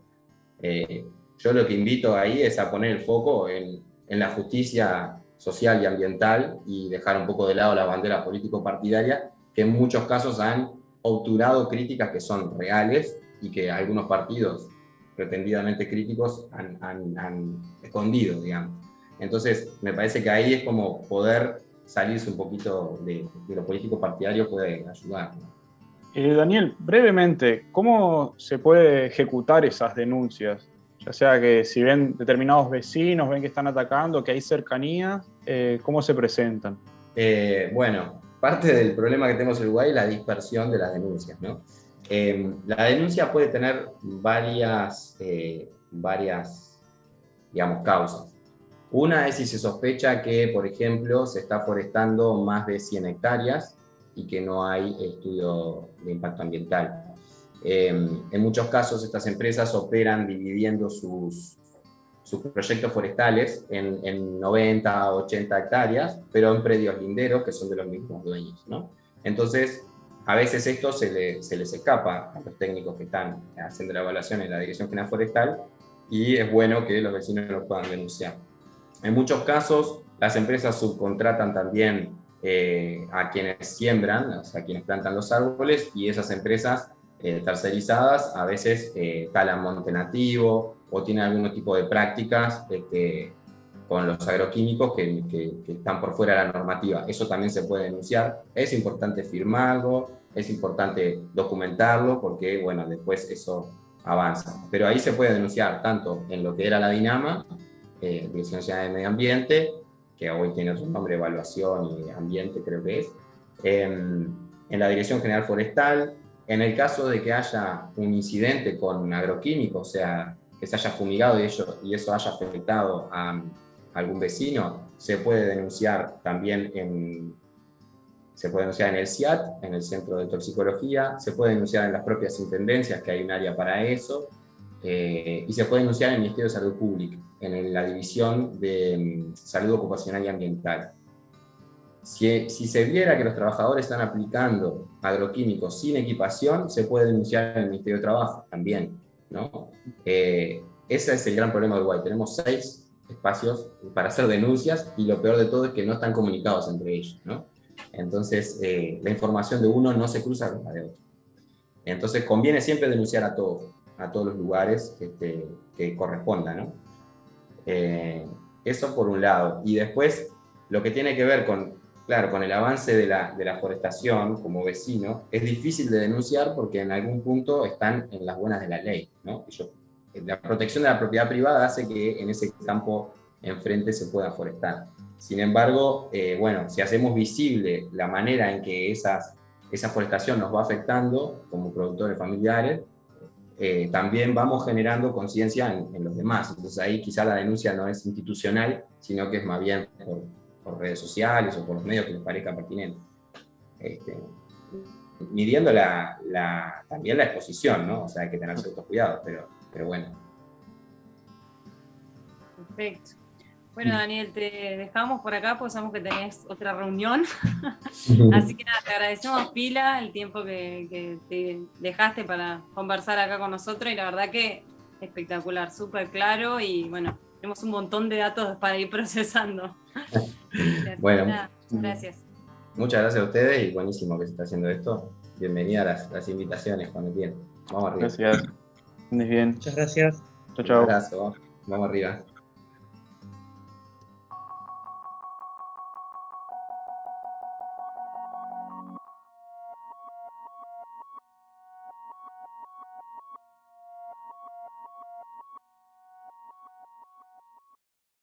S7: Yo lo que invito ahí es a poner el foco en la justicia social y ambiental y dejar un poco de lado la bandera político-partidaria, que en muchos casos han obturado críticas que son reales y que algunos partidos pretendidamente críticos han escondido, digamos. Entonces, me parece que ahí es como poder salirse un poquito de lo político partidario puede ayudar, ¿no?
S1: Daniel, brevemente, ¿cómo se puede ejecutar esas denuncias? Ya sea que si ven determinados vecinos, ven que están atacando, que hay cercanía, ¿cómo se presentan?
S7: Bueno, parte del problema que tenemos en Uruguay es la dispersión de las denuncias, ¿no? La denuncia puede tener varias, digamos, causas. Una es si se sospecha que, por ejemplo, se está forestando más de 100 hectáreas y que no hay estudio de impacto ambiental. En muchos casos, estas empresas operan dividiendo sus proyectos forestales en 90 o 80 hectáreas, pero en predios linderos que son de los mismos dueños, ¿no? Entonces, a veces esto se les escapa a los técnicos que están haciendo la evaluación en la Dirección General Forestal y es bueno que los vecinos lo puedan denunciar. En muchos casos, las empresas subcontratan también a quienes siembran, o sea, a quienes plantan los árboles, y esas empresas tercerizadas, a veces talan monte nativo o tienen algún tipo de prácticas con los agroquímicos que están por fuera de la normativa. Eso también se puede denunciar. Es importante firmarlo, es importante documentarlo, porque bueno, después eso avanza. Pero ahí se puede denunciar tanto en lo que era la DINAMA, Dirección Nacional de Medio Ambiente, que hoy tiene otro nombre, Evaluación y Ambiente creo que es, en la Dirección General Forestal. En el caso de que haya un incidente con agroquímicos, o sea, que se haya fumigado y eso haya afectado a algún vecino, se puede denunciar también en el CIAT, en el Centro de Toxicología, se puede denunciar en las propias intendencias, que hay un área para eso, y se puede denunciar en el Ministerio de Salud Pública, en la División de Salud Ocupacional y Ambiental. Si se viera que los trabajadores están aplicando agroquímicos sin equipación, se puede denunciar en el Ministerio de Trabajo también, ¿no? Ese es el gran problema de Uruguay. Tenemos 6 espacios para hacer denuncias y lo peor de todo es que no están comunicados entre ellos, ¿no? Entonces, la información de uno no se cruza con la de otro. Entonces, conviene siempre denunciar a todos los lugares que correspondan, ¿no? Eso por un lado. Y después, lo que tiene que ver con el avance de la forestación como vecino, es difícil de denunciar porque en algún punto están en las buenas de la ley, ¿no? La protección de la propiedad privada hace que en ese campo enfrente se pueda forestar. Sin embargo, bueno, si hacemos visible la manera en que esa forestación nos va afectando como productores familiares, también vamos generando conciencia en los demás. Entonces ahí quizá la denuncia no es institucional, sino que es más bien por redes sociales o por los medios que les parezca pertinente. Midiendo también la exposición, ¿no? O sea, hay que tener ciertos cuidados, pero bueno.
S3: Perfecto. Bueno, Daniel, te dejamos por acá porque sabemos que tenés otra reunión. Así que nada, te agradecemos pila el tiempo que te dejaste para conversar acá con nosotros y la verdad que espectacular, súper claro y bueno, tenemos un montón de datos para ir procesando.
S7: Bueno,
S3: nada, gracias.
S7: Muchas gracias a ustedes y buenísimo que se está haciendo esto. Bienvenida a las invitaciones cuando quieran. Vamos arriba.
S1: Gracias. Andes bien.
S2: Muchas gracias.
S1: Chao, chao.
S7: Un abrazo. Vamos arriba.